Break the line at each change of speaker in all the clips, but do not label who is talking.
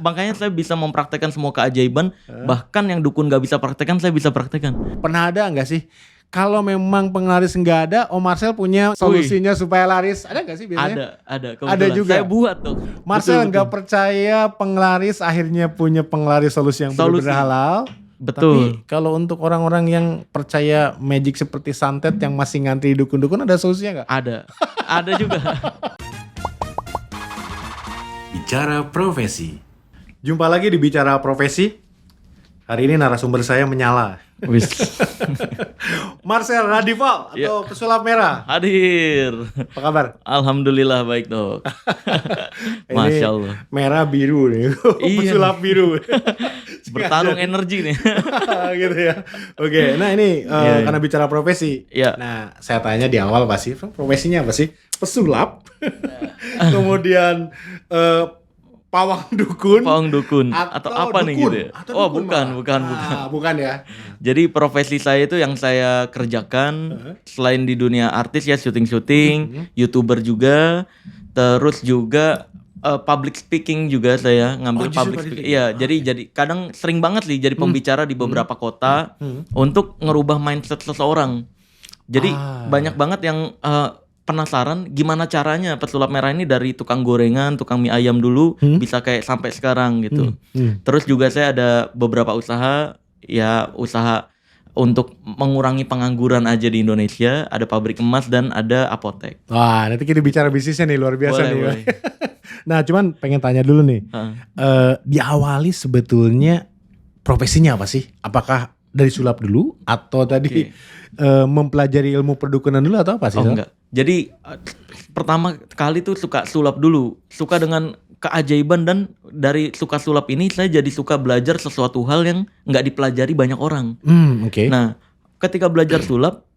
makanya saya bisa mempraktekkan semua keajaiban, bahkan yang dukun gak bisa praktekkan saya bisa praktekkan.
Pernah ada nggak sih? Kalau memang penglaris nggak ada, Om Marcel punya solusinya supaya laris. Ada nggak sih biasanya?
Ada.
Ada juga.
Saya buat tuh.
Marcel nggak percaya penglaris, akhirnya punya penglaris solusi yang benar-benar halal.
Betul.
Tapi kalau untuk orang-orang yang percaya magic seperti santet yang masih ngantri dukun-dukun, ada solusinya nggak?
Ada juga.
Bicara profesi.
Jumpa lagi di Bicara Profesi. Hari ini narasumber saya menyala.
Wis.
Marcel Radival atau Pesulap Merah.
Hadir.
Apa kabar?
Alhamdulillah baik dok. Masya Allah.
Merah biru nih.
Iya.
Pesulap biru.
Bertarung energi nih.
Gitu ya. Oke, nah ini karena bicara profesi.
Iya.
Nah, saya tanya di awal pasti profesinya apa sih? Pesulap. Kemudian pawang dukun
atau apa nih gitu ya?
Atau dukun
bukan.
Bukan ya.
Jadi profesi saya itu yang saya kerjakan selain di dunia artis ya, syuting, YouTuber juga, terus juga public speaking juga saya ngambil public speaking. Iya, jadi kadang sering banget sih jadi pembicara di beberapa kota untuk ngerubah mindset seseorang. Jadi banyak banget yang penasaran gimana caranya Pesulap Merah ini dari tukang gorengan, tukang mie ayam dulu bisa kayak sampai sekarang gitu. Terus juga saya ada beberapa usaha untuk mengurangi pengangguran aja di Indonesia, ada pabrik emas dan ada apotek.
Wah, nanti kita bicara bisnisnya nih, luar biasa
Boleh.
Nah, cuman pengen tanya dulu nih. Diawali sebetulnya profesinya apa sih? Apakah dari sulap dulu atau tadi mempelajari ilmu perdukunan dulu atau apa sih?
Enggak. Jadi pertama kali tuh suka sulap dulu, suka dengan keajaiban, dan dari suka sulap ini saya jadi suka belajar sesuatu hal yang nggak dipelajari banyak orang.
Oke.
Nah, ketika belajar sulap,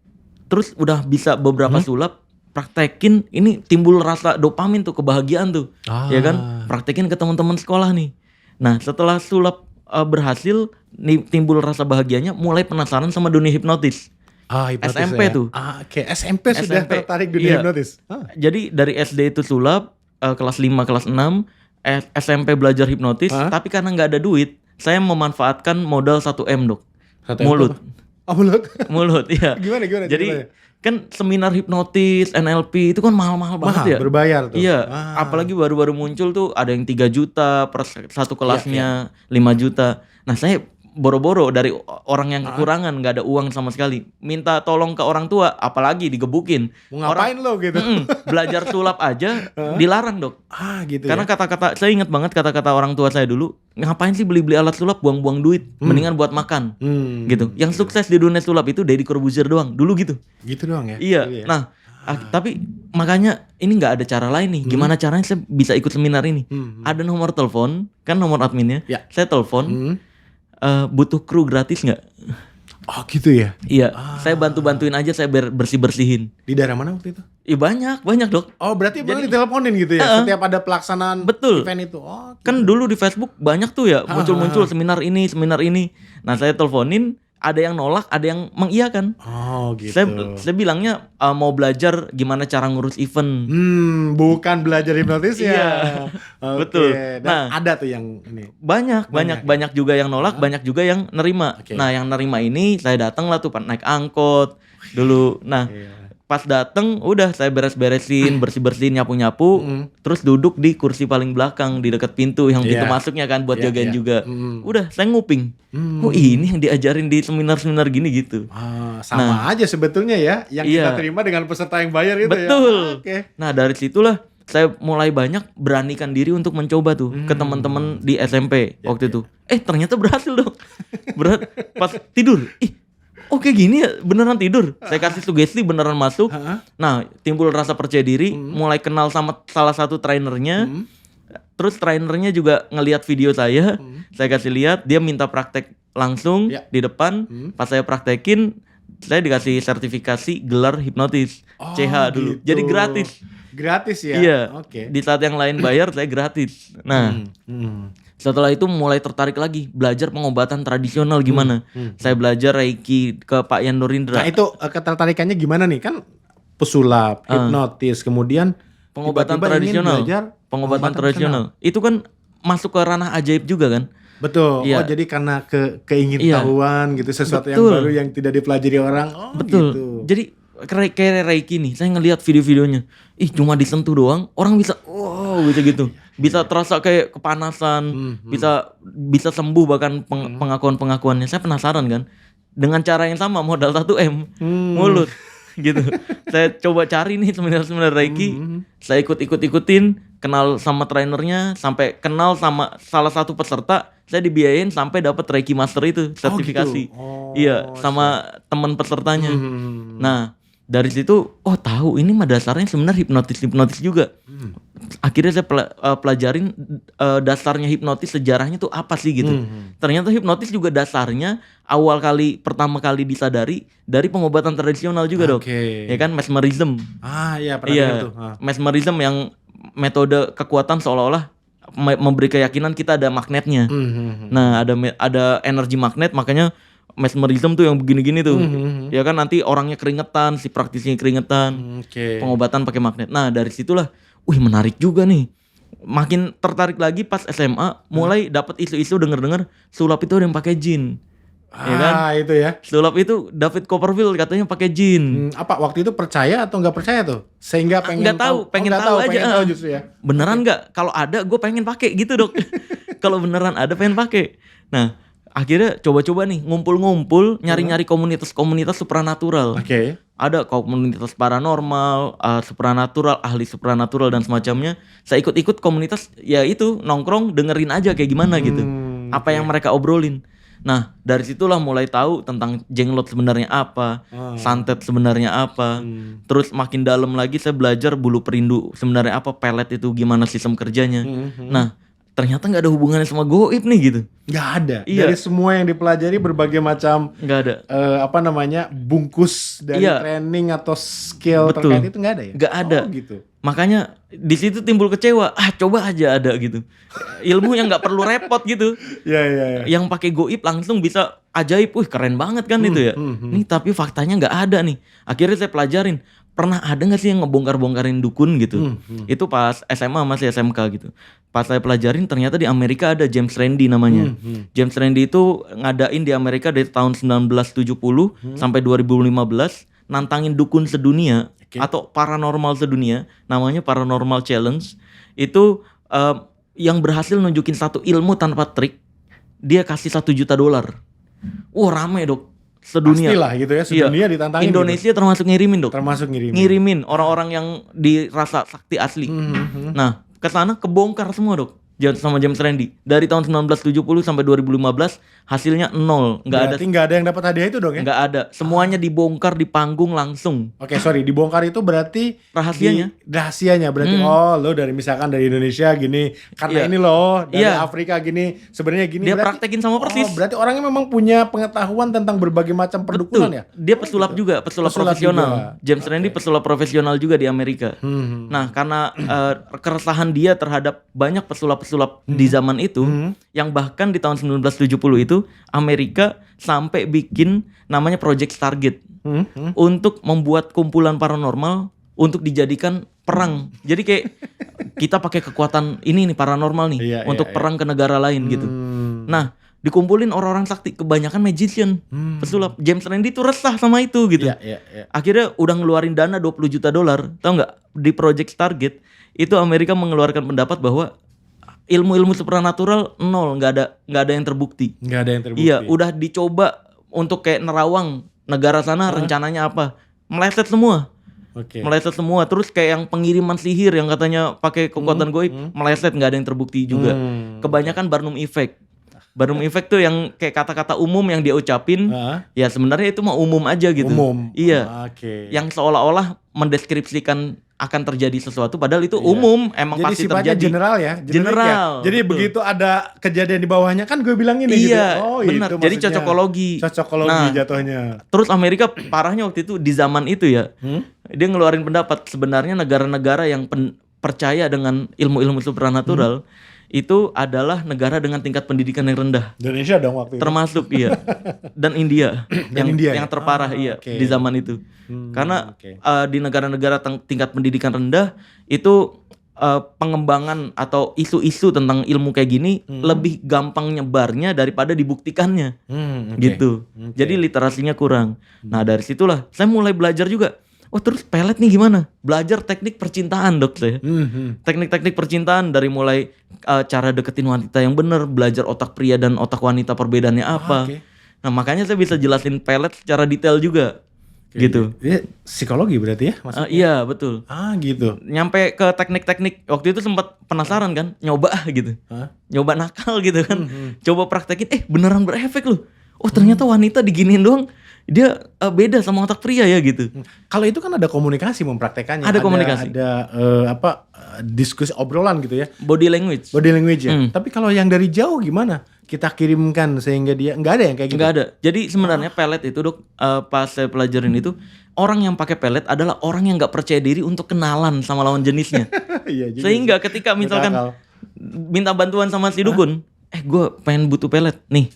terus udah bisa beberapa sulap, praktekin, ini timbul rasa dopamin tuh, kebahagiaan tuh, ya kan? Praktekin ke teman-teman sekolah nih. Nah, setelah sulap berhasil, nih timbul rasa bahagianya, mulai penasaran sama dunia hipnotis. SMP tuh.
Oke. SMP sudah tertarik dunia hipnotis.
Jadi dari SD itu sulap, kelas 5, kelas 6, SMP belajar hipnotis, tapi karena nggak ada duit, saya memanfaatkan modal 1M dok. Mulut. Mulut, iya.
Gimana?
Jadi kan seminar hipnotis, NLP itu kan mahal-mahal banget ya.
Berbayar tuh.
Iya, apalagi baru-baru muncul tuh ada yang 3 juta per satu kelasnya, 5 juta. Nah saya boro-boro dari orang yang kekurangan, nggak ada uang sama sekali, minta tolong ke orang tua, apalagi digebukin.
Mau ngapain lo gitu?
Belajar sulap aja dilarang dok.
Gitu.
Karena kata-kata, saya ingat banget kata-kata orang tua saya dulu, ngapain sih beli-beli alat sulap, buang-buang duit, mendingan buat makan. Gitu. Yang sukses di dunia sulap itu Deddy Corbuzier doang, dulu gitu.
Gitu doang ya?
Iya. Nah, tapi makanya ini nggak ada cara lain nih. Gimana caranya saya bisa ikut seminar ini? Ada nomor telepon, kan nomor adminnya.
Ya.
Saya telepon. Butuh kru gratis nggak?
Oh gitu ya?
Iya, saya bantu-bantuin aja, saya bersih-bersihin.
Di daerah mana waktu itu?
Iya banyak dok.
Oh berarti malah diteleponin gitu ya? Setiap ada pelaksanaan event itu? Oh, gitu.
Kan dulu di Facebook banyak tuh ya, muncul-muncul seminar ini. Nah saya teleponin, ada yang nolak, ada yang mengiyakan.
Oh gitu.
Saya bilangnya mau belajar gimana cara ngurus event.
Bukan belajar hipnotis ya.
Iya, betul.
Nah, ada tuh yang ini.
Banyak juga yang nolak, banyak juga yang nerima. Nah, yang nerima ini saya datang lah tuh naik angkot dulu. Nah, pas dateng udah saya beres-beresin, bersih-bersihin, nyapu-nyapu, terus duduk di kursi paling belakang di dekat pintu yang pintu masuknya kan buat jagain juga. Udah saya nguping. Oh ini yang diajarin di seminar-seminar gini gitu.
Sama aja sebetulnya ya, yang kita terima dengan peserta yang bayar itu.
Betul.
Ya.
Nah dari situlah saya mulai banyak beranikan diri untuk mencoba tuh ke teman-teman di SMP waktu itu. Ternyata berhasil dong. Pas tidur. Oke gini ya, beneran tidur. Saya kasih sugesti beneran masuk. Nah timbul rasa percaya diri, mulai kenal sama salah satu trainernya. Terus trainernya juga ngelihat video saya kasih lihat, dia minta praktek langsung di depan. Pas saya praktekin, saya dikasih sertifikasi gelar hipnotis CH dulu.
Gitu.
Jadi gratis.
Gratis ya?
Iya.
Oke.
Di saat yang lain bayar, saya gratis. Nah, setelah itu mulai tertarik lagi belajar pengobatan tradisional gimana. Saya belajar Reiki ke Pak Yan Nurindra.
Nah itu ketertarikannya gimana nih? Kan pesulap, hipnotis, kemudian
pengobatan
tiba-tiba ingin
tradisional.
belajar
Pengobatan tradisional. Itu kan masuk ke ranah ajaib juga kan.
Betul.
Iya.
Oh jadi karena keingintahuan gitu, sesuatu yang baru yang tidak dipelajari orang. Oh,
betul.
Gitu.
Jadi kayak Reiki nih, saya ngelihat video-videonya. Ih, cuma disentuh doang, orang bisa gitu. Bisa terasa kayak kepanasan, bisa sembuh bahkan pengakuan-pengakuannya. Saya penasaran kan. Dengan cara yang sama modal 1M mulut gitu. Saya coba cari nih seminar Reiki. Saya ikutin, kenal sama trainernya, sampai kenal sama salah satu peserta. Saya dibiayain sampai dapat Reiki Master itu sertifikasi. Iya, sama teman pesertanya. Nah, dari situ tahu ini mah dasarnya sebenarnya hipnotis juga. Akhirnya saya pelajarin dasarnya hipnotis, sejarahnya tuh apa sih gitu. Ternyata hipnotis juga dasarnya pertama kali disadari dari pengobatan tradisional juga, Dok. Ya kan, mesmerism.
Iya, pernah dengar tuh.
Mesmerism yang metode kekuatan seolah-olah memberi keyakinan kita ada magnetnya. Nah, ada energi magnet, makanya mesmerism tuh yang begini-gini tuh. Ya kan, nanti orangnya keringetan, si praktisnya keringetan. Pengobatan pakai magnet. Nah, dari situlah menarik juga nih. Makin tertarik lagi pas SMA, mulai dapat isu-isu denger-denger sulap itu ada yang pakai jin. Ya kan?
Itu ya.
Sulap itu David Copperfield katanya pakai jin.
Apa waktu itu percaya atau nggak percaya tuh? Sehingga pengen
tahu aja.
Pengen tahu justru ya.
Beneran nggak? Kalau ada gue pengen pakai gitu, Dok. Kalau beneran ada pengen pakai. Nah, akhirnya coba-coba nih ngumpul-ngumpul, nyari-nyari komunitas supranatural. Ada komunitas paranormal, supranatural, ahli supranatural dan semacamnya. Saya ikut komunitas, ya itu nongkrong dengerin aja kayak gimana gitu. Apa yang mereka obrolin. Nah, dari situlah mulai tahu tentang jenglot sebenarnya apa, santet sebenarnya apa. Terus makin dalam lagi saya belajar bulu perindu sebenarnya apa, pelet itu gimana sistem kerjanya. Nah, ternyata nggak ada hubungannya sama goib nih gitu.
Nggak ada.
Iya.
Dari semua yang dipelajari berbagai macam
nggak ada.
Bungkus dari training atau skill terkait itu nggak ada ya?
Nggak ada.
Gitu.
Makanya di situ timbul kecewa. Coba aja ada gitu. Ilmu yang nggak perlu repot gitu.
Iya.
Yang pakai goib langsung bisa ajaib. Keren banget kan itu ya. Nih tapi faktanya nggak ada nih. Akhirnya saya pelajarin. Pernah ada gak sih yang ngebongkar-bongkarin dukun gitu? Itu pas SMA, masih SMK gitu. Pas saya pelajarin ternyata di Amerika ada James Randi namanya. James Randi itu ngadain di Amerika dari tahun 1970 sampai 2015, nantangin dukun sedunia atau paranormal sedunia, namanya Paranormal Challenge. Itu yang berhasil nunjukin satu ilmu tanpa trik, dia kasih $1 juta. Rame, Dok. Sedunia.
Pastilah gitu ya, sedunia ditantangin.
Indonesia gitu. Termasuk ngirimin, Dok.
Termasuk
ngirimin orang-orang yang dirasa sakti asli. Nah, kesana kebongkar semua, Dok. Sama James Randi. Dari tahun 1970 sampai 2015 hasilnya 0.
Berarti nggak ada yang dapat hadiah itu dong ya?
Nggak ada. Semuanya dibongkar di panggung langsung.
Oke, sorry, dibongkar itu berarti
rahasianya
berarti lo dari misalkan dari Indonesia gini, karena ini lo dari Afrika gini, sebenarnya gini.
Dia praktekin sama persis.
Berarti orangnya memang punya pengetahuan tentang berbagai macam perdukunan. Betul.
Ya. Dia pesulap juga, pesulap profesional. Juga. James Randi pesulap profesional juga di Amerika. Nah, karena keresahan dia terhadap banyak pesulap di zaman itu, yang bahkan di tahun 1970 itu Amerika sampai bikin namanya Project Stargate untuk membuat kumpulan paranormal untuk dijadikan perang. Jadi kayak kita pakai kekuatan ini nih paranormal nih untuk perang ke negara lain gitu. Nah, dikumpulin orang-orang sakti, kebanyakan magician, pesulap. James Randi tuh resah sama itu gitu. Akhirnya udah ngeluarin dana $20 juta. Tahu nggak? Di Project Stargate itu Amerika mengeluarkan pendapat bahwa ilmu-ilmu supranatural 0, nggak ada yang terbukti.
Nggak ada yang terbukti.
Iya, udah dicoba untuk kayak nerawang negara sana rencananya apa, meleset semua. Meleset semua. Terus kayak yang pengiriman sihir yang katanya pakai kekuatan goib, meleset, nggak ada yang terbukti juga. Kebanyakan Barnum Effect. Barnum Effect tuh yang kayak kata-kata umum yang dia ucapin, ya sebenarnya itu mah umum aja gitu. Iya. Yang seolah-olah mendeskripsikan akan terjadi sesuatu padahal itu umum, emang
jadi
pasti
sifatnya
terjadi.
General ya. Jadi betul. Begitu ada kejadian di bawahnya kan gue bilang ini gitu.
Benar. Jadi cocokologi
jatuhnya.
Terus Amerika parahnya waktu itu di zaman itu ya. Dia ngeluarin pendapat sebenarnya negara-negara yang percaya dengan ilmu-ilmu supranatural itu adalah negara dengan tingkat pendidikan yang rendah.
Indonesia dong waktu itu.
Termasuk dan India yang terparah di zaman itu. Karena di negara-negara tingkat pendidikan rendah itu pengembangan atau isu-isu tentang ilmu kayak gini lebih gampang nyebarnya daripada dibuktikannya. Gitu. Jadi literasinya kurang. Nah, dari situlah saya mulai belajar juga. Oh, terus pelet nih gimana? Belajar teknik percintaan, Dok, saya. Teknik-teknik percintaan dari mulai cara deketin wanita yang benar, belajar otak pria dan otak wanita perbedaannya apa. Nah, makanya saya bisa jelasin pelet secara detail juga. Gitu.
Ini psikologi berarti ya?
Iya, betul.
Gitu.
Nyampe ke teknik-teknik, waktu itu sempat penasaran kan, nyoba gitu. Nyoba nakal gitu kan. Coba praktekin, beneran berefek loh. Oh, ternyata wanita diginiin doang dia beda sama otak pria ya gitu.
Kalau itu kan ada komunikasi mempraktekannya.
Ada komunikasi.
Ada diskusi obrolan gitu ya.
Body language.
Body language ya. Tapi kalau yang dari jauh gimana? Kita kirimkan sehingga dia nggak ada yang kayak gitu.
Nggak ada. Jadi sebenarnya pelet itu, Dok, pas saya pelajarin itu, orang yang pakai pelet adalah orang yang nggak percaya diri untuk kenalan sama lawan jenisnya.
Iya juga
Sehingga
sih.
ketika misalkan
Berakal.
minta bantuan sama si dukun, gue pengen butuh pelet nih,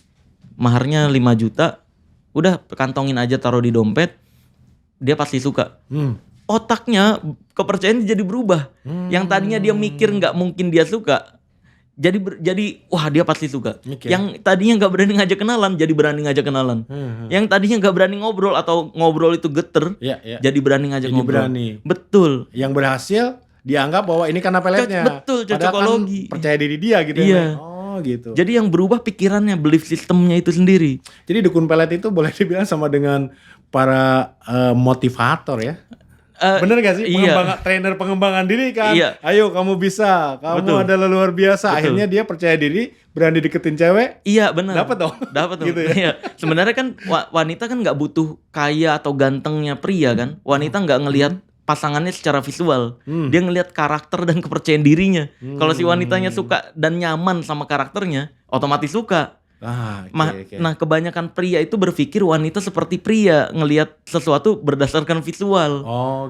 maharnya 5 juta. Udah kantongin aja, taruh di dompet, dia pasti suka. Otaknya kepercayaan jadi berubah. Yang tadinya dia mikir nggak mungkin dia suka, jadi wah dia pasti suka. Yang tadinya nggak berani ngajak kenalan, jadi berani ngajak kenalan. Yang tadinya nggak berani ngobrol atau ngobrol itu geter, jadi berani ngajak ngobrol. Betul.
Yang berhasil dianggap bahwa ini karena peletnya.
Betul,
Padahal
cocokologi.
kan percaya diri dia gitu ya. Gitu.
Jadi yang berubah pikirannya, belief sistemnya itu sendiri.
Jadi dukun pelet itu boleh dibilang sama dengan para motivator ya. Bener gak sih? Trainer pengembangan diri kan. Ayo kamu bisa, kamu adalah luar biasa. Akhirnya dia percaya diri, berani deketin cewek.
Iya benar.
Dapat dong.
Dapat dong.
Gitu ya.
Iya. Sebenarnya kan wanita kan nggak butuh kaya atau gantengnya pria kan. Wanita nggak ngelihat pasangannya secara visual, dia ngelihat karakter dan kepercayaan dirinya. Kalau si wanitanya suka dan nyaman sama karakternya, otomatis suka. Nah, kebanyakan pria itu berpikir wanita seperti pria, ngelihat sesuatu berdasarkan visual.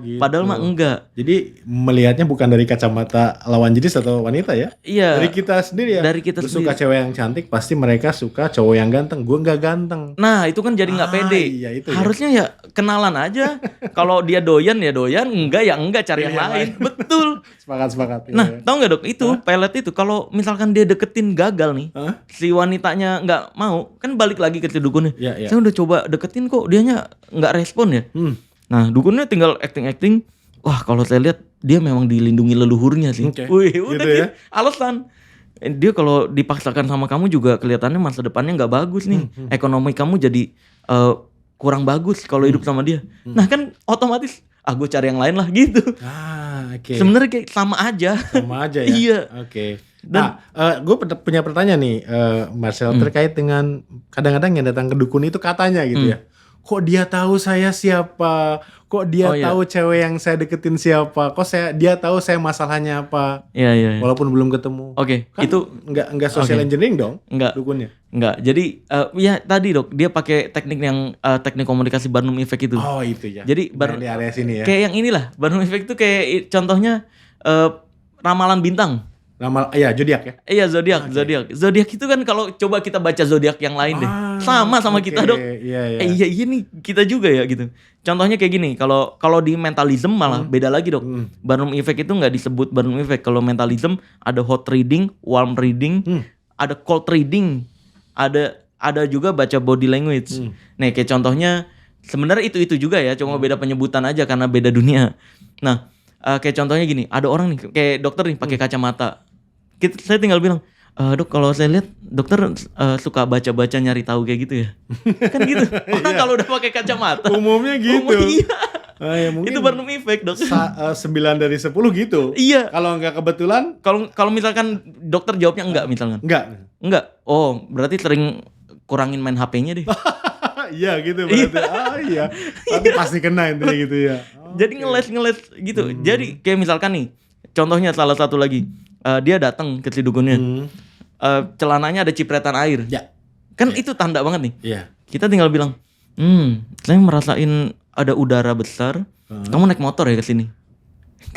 Gitu.
Padahal mah enggak.
Jadi melihatnya bukan dari kacamata lawan jenis atau wanita ya?
Iya.
Dari kita sendiri ya.
Dari kita
Lu
sendiri.
suka cewek yang cantik, pasti mereka suka cowok yang ganteng. Gue nggak ganteng.
Nah, itu kan jadi nggak pede.
Iya, itu
harusnya ya kenalan aja. Kalau dia doyan ya doyan, enggak ya enggak, cari yang lain. Betul.
Sepakat.
Nah, tahu nggak, Dok? Itu pelet itu kalau misalkan dia deketin gagal nih, si wanitanya nggak mau, kan balik lagi ke si dukunnya. Saya udah coba deketin kok, dianya nggak respon ya. Nah, dukunnya tinggal acting. Wah, kalau saya lihat dia memang dilindungi leluhurnya sih. Wih, udah gitu ya. Alasan. Dia kalau dipaksakan sama kamu juga kelihatannya masa depannya nggak bagus nih. Ekonomi kamu jadi kurang bagus kalau hidup sama dia. Nah, kan otomatis gue cari yang lain lah gitu. Sebenarnya kayak sama aja.
Sama aja ya.
Iya.
Nah, gue punya pertanyaan nih, Marcel, terkait dengan kadang-kadang yang datang ke dukun itu katanya gitu ya. Kok dia tahu saya siapa? Kok dia tahu cewek yang saya deketin siapa? Kok dia tahu saya masalahnya apa?
Iya.
Walaupun belum ketemu.
Kan itu
enggak social engineering dong?
Enggak.
Dukunnya.
Enggak. Jadi ya tadi, Dok, dia pakai teknik yang teknik komunikasi Barnum Effect itu.
Oh, itu ya.
Jadi
di area sini ya.
Kayak yang inilah, Barnum Effect itu kayak contohnya ramalan bintang.
Zodiak ya.
Iya, zodiak. Zodiak itu kan kalau coba kita baca zodiak yang lain deh, sama kita, Dok. Iya nih kita juga ya gitu. Contohnya kayak gini, kalau di mentalism malah beda lagi, Dok. Barnum Effect itu nggak disebut Barnum Effect. Kalau mentalism ada hot reading, warm reading, ada cold reading, ada juga baca body language. Nih kayak contohnya sebenarnya itu juga ya, cuma beda penyebutan aja karena beda dunia. Nah, kayak contohnya gini, ada orang nih kayak dokter nih pakai kacamata. Saya tinggal bilang, Dok, kalau saya lihat dokter suka baca-baca nyari tahu kayak gitu ya. Kan gitu. Orang kalau udah pakai kacamata.
Umumnya gitu.
Iya.
Mungkin
itu Barnum Effect, Dok.
9 dari 10 gitu.
Iya.
Kalau nggak kebetulan,
kalau misalkan dokter jawabnya enggak misalkan. Enggak. Oh, berarti sering kurangin main HP-nya deh.
Iya gitu berarti. Iya. Tapi pasti kena intinya gitu ya.
Jadi ngeles gitu. Jadi kayak misalkan nih, contohnya salah satu lagi. Dia datang ke si dukunnya. Celananya ada cipretan air. Kan itu tanda banget nih. Kita tinggal bilang, saya merasain ada udara besar. Kamu naik motor ya ke sini.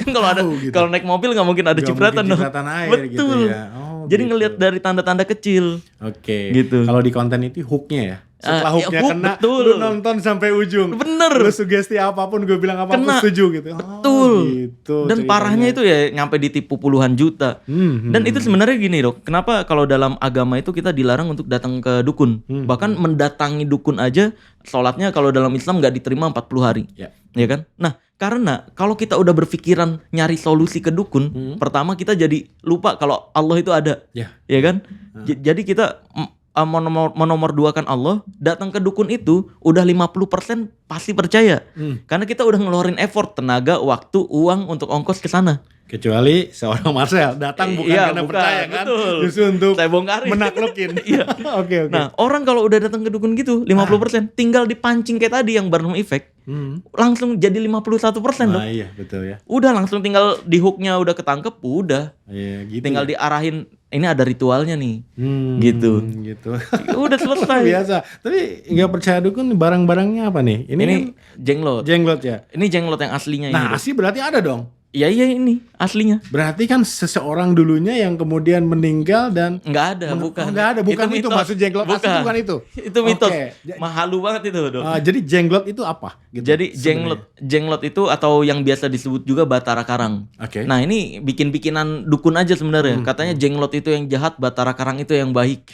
Kan kalau naik mobil nggak mungkin ada cipratan dong.
Air,
betul.
Gitu ya.
Jadi ngelihat dari tanda-tanda kecil.
Oke.
Gitu.
Kalau di konten itu hooknya ya. Setelah hooknya
hook,
kena,
betul.
lu nonton sampai ujung.
Bener.
Lu sugesti apapun, gue bilang apapun
Kena.
setuju gitu.
Betul.
Gitu,
Dan
ceritanya.
parahnya itu ya nyampe ditipu puluhan juta. Dan itu sebenarnya gini dok, kenapa kalau dalam agama itu kita dilarang untuk datang ke dukun? Bahkan mendatangi dukun aja, sholatnya kalau dalam Islam nggak diterima 40 hari.
Ya.
Ya kan? Nah, karena kalau kita udah berpikiran nyari solusi ke dukun, pertama kita jadi lupa kalau Allah itu ada.
Ya.
Ya kan? Jadi kita menomorduakan Allah, datang ke dukun itu udah 50% pasti percaya. Karena kita udah ngeluarin effort, tenaga, waktu, uang untuk ongkos ke sana.
Kecuali seorang Marcel datang bukan
Iya,
karena
bukan,
percaya kan,
betul.
justru untuk
Saya bongkarin.
menaklukin.
Iya.
Oke.
Nah, orang kalau udah datang ke dukun gitu 50%, tinggal dipancing kayak tadi yang Barnum Effect, langsung jadi 51% dong.
Nah, iya betul ya.
Udah langsung tinggal di hooknya udah ketangkep, udah.
Iya gitu.
Tinggal
ya.
diarahin, ini ada ritualnya nih. Gitu.
Gitu.
Udah selesai.
Biasa. Tapi nggak percaya dukun, barang-barangnya apa nih? Ini
Ini
kan
jenglot.
jenglot ya.
Ini jenglot yang aslinya ini.
Nah,
Dok.
asli berarti ada dong.
Iya ini aslinya.
Berarti kan seseorang dulunya yang kemudian meninggal dan
Nggak ada, bukan.
Oh, nggak ada, bukan itu
mitos.
maksud jenglot asli bukan itu.
Itu mitos.
Oke.
Mahalu banget itu, Dok.
Jadi jenglot itu apa? Gitu,
Jadi
sebenarnya.
jenglot itu atau yang biasa disebut juga Batara Karang.
Oke.
Nah, ini bikin-bikinan dukun aja sebenarnya. Katanya jenglot itu yang jahat, Batara Karang itu yang baik.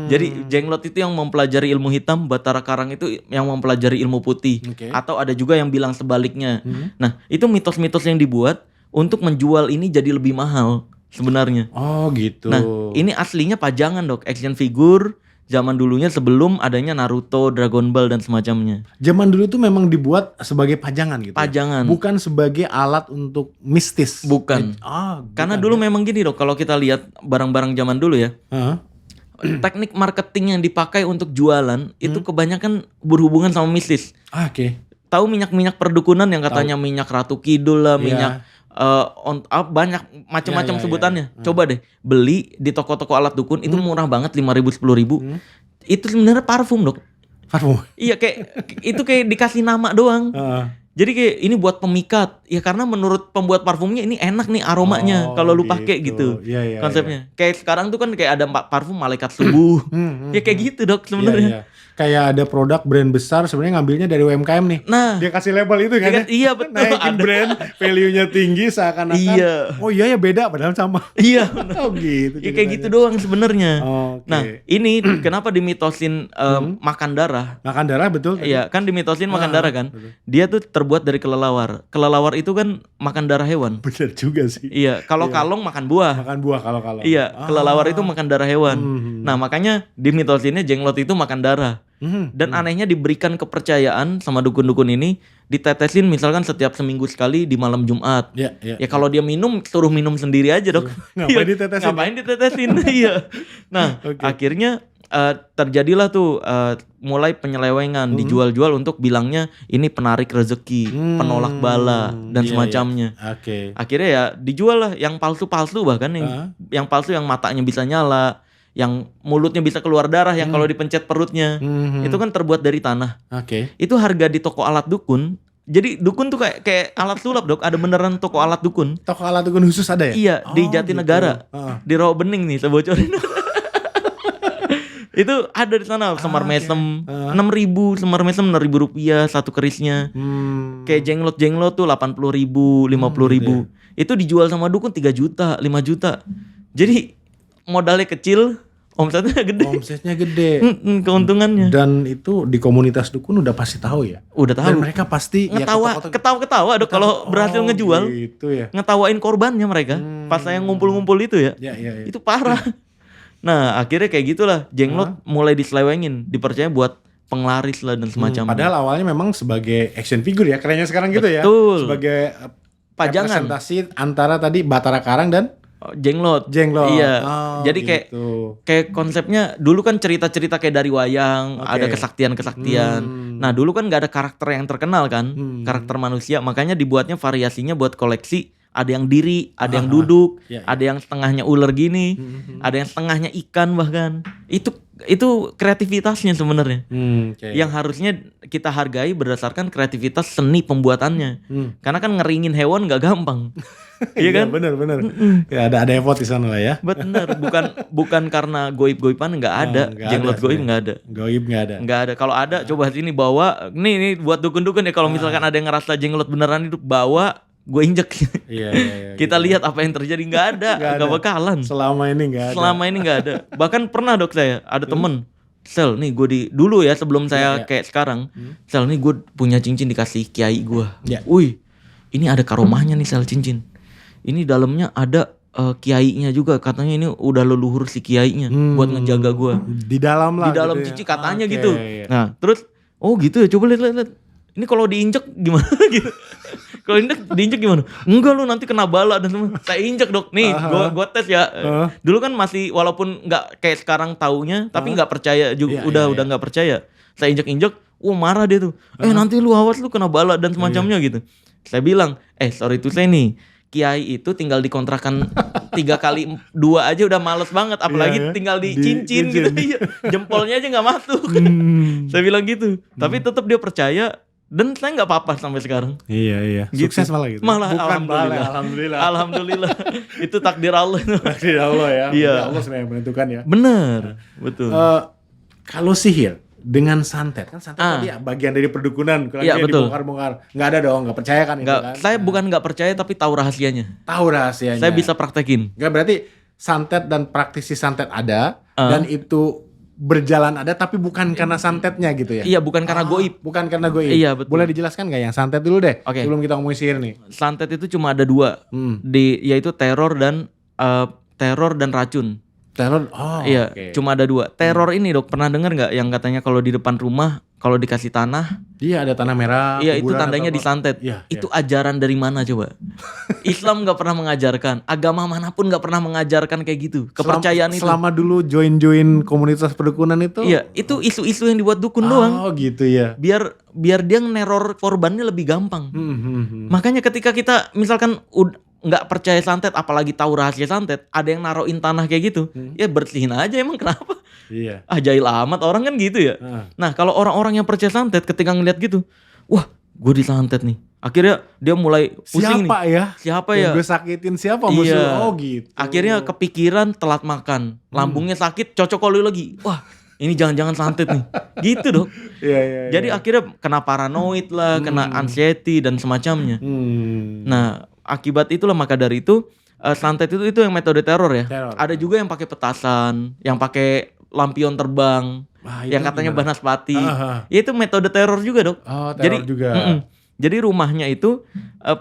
Jadi jenglot itu yang mempelajari ilmu hitam, Batara Karang itu yang mempelajari ilmu putih.
Oke.
Atau ada juga yang bilang sebaliknya. Nah, itu mitos-mitos yang dibuat untuk menjual ini jadi lebih mahal sebenarnya.
Oh gitu.
Nah, ini aslinya pajangan, Dok, action figure zaman dulunya sebelum adanya Naruto, Dragon Ball dan semacamnya.
Zaman dulu tuh memang dibuat sebagai pajangan gitu. ya?
Pajangan.
Bukan sebagai alat untuk mistis.
Bukan. Karena dulu memang gini, Dok, kalau kita lihat barang-barang zaman dulu ya,
Heeh.
teknik marketing yang dipakai untuk jualan itu kebanyakan berhubungan sama mistis.
Oke.
Tahu minyak-minyak perdukunan yang katanya minyak Ratu Kidul lah,
Iya.
minyak banyak macam-macam
Ya, ya,
sebutannya. Coba deh beli di toko-toko alat dukun itu murah banget, 5.000 10.000. Itu sebenarnya parfum, Dok.
Parfum.
Iya, itu kayak dikasih nama doang.
Heeh.
Jadi kayak ini buat pemikat. Ya karena menurut pembuat parfumnya ini enak nih aromanya
Oh,
kalau lu pakai
gitu.
gitu.
Iya, iya,
konsepnya. Kayak sekarang tuh kan kayak ada parfum malaikat subuh. Ya kayak gitu, Dok, sebenarnya.
Iya, iya. Kayak ada produk brand besar sebenarnya ngambilnya dari UMKM nih.
Nah,
Dia kasih label itu kan ya?
iya betul.
Naikin
Ada.
brand, value-nya tinggi seakan-akan.
Iya.
Oh iya ya beda padahal sama.
Iya.
Oh gitu.
Ya kayak gitu doang sebenarnya.
Oke.
Nah, ini kenapa dimitosin makan darah?
Makan darah betul.
Iya, kan dimitosin makan darah kan. Dia tuh terbuat dari kelelawar. Kelelawar itu kan makan darah hewan.
Bener juga sih.
Iya, kalau kalong makan buah.
Makan buah kalau.
Iya, kelelawar itu makan darah hewan. Nah, makanya dimitosinnya jenglot itu makan darah. Dan anehnya diberikan kepercayaan sama dukun-dukun ini, ditetesin misalkan setiap seminggu sekali di malam Jumat.
Iya, iya.
Ya kalau dia minum, suruh minum sendiri aja, Dok.
Ngapain
Iya,
ditetesin?
Ngapain ditetesin? Iya. Nah,
Oke.
akhirnya terjadilah tuh mulai penyelewengan, dijual-jual untuk bilangnya ini penarik rezeki, penolak bala dan
Iya,
semacamnya.
iya. Oke.
Akhirnya ya dijual lah yang palsu-palsu, bahkan yang palsu yang matanya bisa nyala, yang mulutnya bisa keluar darah, yang kalau dipencet perutnya itu kan terbuat dari tanah.
Oke.
Itu harga di toko alat dukun. Jadi dukun tuh kayak alat sulap, Dok. Ada beneran toko alat dukun.
Toko alat dukun khusus ada ya?
Iya, di
Oh,
Jatinegara.
gitu. Heeh.
Di Rawa Bening nih, saya bocorin. Itu ada di sana semar mesem 6.000, semar mesem 6.000 rupiah satu kerisnya. Kayak jenglot tuh 80.000, 50.000. Itu dijual sama dukun 3 juta, 5 juta. Jadi modalnya kecil, omsetnya gede.
Omsetnya gede.
Keuntungannya.
Dan itu di komunitas dukun udah pasti tahu ya.
Udah
Dan
tahu.
mereka pasti ya
Ketawa-ketawa Dok kalau berhasil ngejual.
Gitu ya.
Ngetawain korbannya mereka. Pas saya ngumpul-ngumpul itu ya.
Ya, ya, ya.
Itu parah. Nah, akhirnya kayak gitulah. Jenglot mulai diselewengin, dipercaya buat penglaris lah dan semacamnya.
Padahal awalnya memang sebagai action figure ya, kerennya sekarang gitu ya.
Betul.
Sebagai
Pajangan.
representasi antara tadi Batara Karang dan
Jenglot.
jenglot.
Iya.
Oh,
Jadi
gitu.
kayak konsepnya dulu kan cerita-cerita kayak dari wayang,
Oke.
ada kesaktian-kesaktian. Nah, dulu kan nggak ada karakter yang terkenal kan, karakter manusia, makanya dibuatnya variasinya buat koleksi. Ada yang diri, ada yang duduk,
Iya, iya.
ada yang setengahnya ular gini, ada yang setengahnya ikan bahkan. Itu itu kreativitasnya sebenarnya.
Oke.
Yang harusnya kita hargai berdasarkan kreativitas seni pembuatannya. Karena kan ngeringin hewan nggak gampang. Iya kan?
Bener. Ya, ada effort di sana lah ya.
Bener, bukan karena goib-goiban nggak ada,
nggak
jenglot
ada
goib
sih.
nggak ada.
Goib nggak ada.
Nggak ada. Kalau ada coba sini bawa. Nih buat dukun-dukun ya, kalau misalkan ada yang ngerasa jenglot beneran hidup, bawa, gue injek.
Iya.
Kita lihat apa yang terjadi, nggak ada, nggak bakalan.
Selama ini nggak ada.
Selama ini nggak ada. Bahkan pernah Dok saya ada temen, Sel nih gue dulu ya sebelum saya kayak sekarang, Sel nih gue punya cincin dikasih kiai gue.
Ya.
Wih, ini ada karomahnya nih Sel cincin. Ini dalamnya ada kiainya juga, katanya ini udah leluhur si kiainya buat ngejaga gue.
Di dalam lah.
Di dalam
gitu ya.
cincin katanya
Oke,
gitu.
iya.
Nah terus, oh gitu ya, coba lihat. Ini kalau diinjek gimana gitu? Kalau diinjek gimana? Enggak, lu nanti kena bala dan semua. Saya injek Dok. Nih, gua tes ya. Dulu kan masih walaupun nggak kayak sekarang taunya, tapi nggak percaya juga.
Iya,
Udah nggak percaya. Saya injek. Marah dia tuh. Nanti lu awas lu kena bala dan semacamnya gitu. Saya bilang, sorry tuh saya nih. Kiai itu tinggal dikontrakan 3x2 aja udah males banget, apalagi tinggal di cincin gitu. Iya, jempolnya aja nggak masuk. Saya bilang gitu. Tapi tetap dia percaya dan saya nggak apa-apa sampai sekarang.
Iya.
Gitu.
Sukses malah gitu.
Malah
Bukan
alhamdulillah. Alhamdulillah. Itu takdir Allah.
Takdir Allah ya.
Iya.
Allah sebenarnya menentukan ya.
Bener, betul.
Kalau sihir dengan santet, kan santet tadi bagian dari perdukunan. Kalau
Iya,
dia
betul.
dibongkar-bongkar, nggak ada dong, nggak percaya kan itu
Nggak,
kan?
saya bukan nggak percaya tapi tahu rahasianya.
Tahu rahasianya.
Saya bisa praktekin.
Nggak, berarti santet dan praktisi santet ada dan itu berjalan ada, tapi bukan karena santetnya gitu ya?
Iya, bukan karena goib.
Bukan karena goib.
Iya, betul.
Boleh dijelaskan nggak yang santet dulu deh?
Oke.
Sebelum kita ngomongin sihir nih.
Santet itu cuma ada 2, yaitu teror dan racun.
Teror.
Iya,
oke.
cuma ada 2. Teror ini Dok, pernah dengar nggak yang katanya kalau di depan rumah kalau dikasih tanah,
Iya, ada tanah merah.
iya itu
kuburan
tandanya
atau apa.
disantet.
Iya,
Itu ajaran dari mana coba? Islam nggak pernah mengajarkan, agama manapun nggak pernah mengajarkan kayak gitu. Kepercayaan itu.
Selama dulu join komunitas perdukunan itu.
Iya, itu isu-isu yang dibuat dukun doang.
Oh gitu ya.
Biar dia neror korbannya lebih gampang. Makanya ketika kita misalkan nggak percaya santet, apalagi tahu rahasia santet, ada yang naruhin tanah kayak gitu, ya bersihin aja, emang kenapa?
Iya.
Jahil amat orang kan gitu ya. Nah kalau orang-orang yang percaya santet ketika ngeliat gitu, wah gue disantet nih, akhirnya dia mulai pusing
Siapa
nih.
ya?
Siapa
Yang
ya?
gue sakitin siapa musuh?
Iya.
Oh gitu.
Akhirnya kepikiran telat makan, lambungnya sakit, cocokoli lagi. Wah ini jangan-jangan santet nih, gitu Dok.
Iya.
Jadi akhirnya kena paranoid lah, kena anxiety dan semacamnya. Nah akibat itulah, maka dari itu santet itu yang metode teror ya.
Teror.
Ada juga yang pakai petasan, yang pakai lampion terbang,
itu
yang katanya
gimana?
banaspati. Ya, itu metode teror juga Dok.
Oh, teror juga.
Jadi rumahnya itu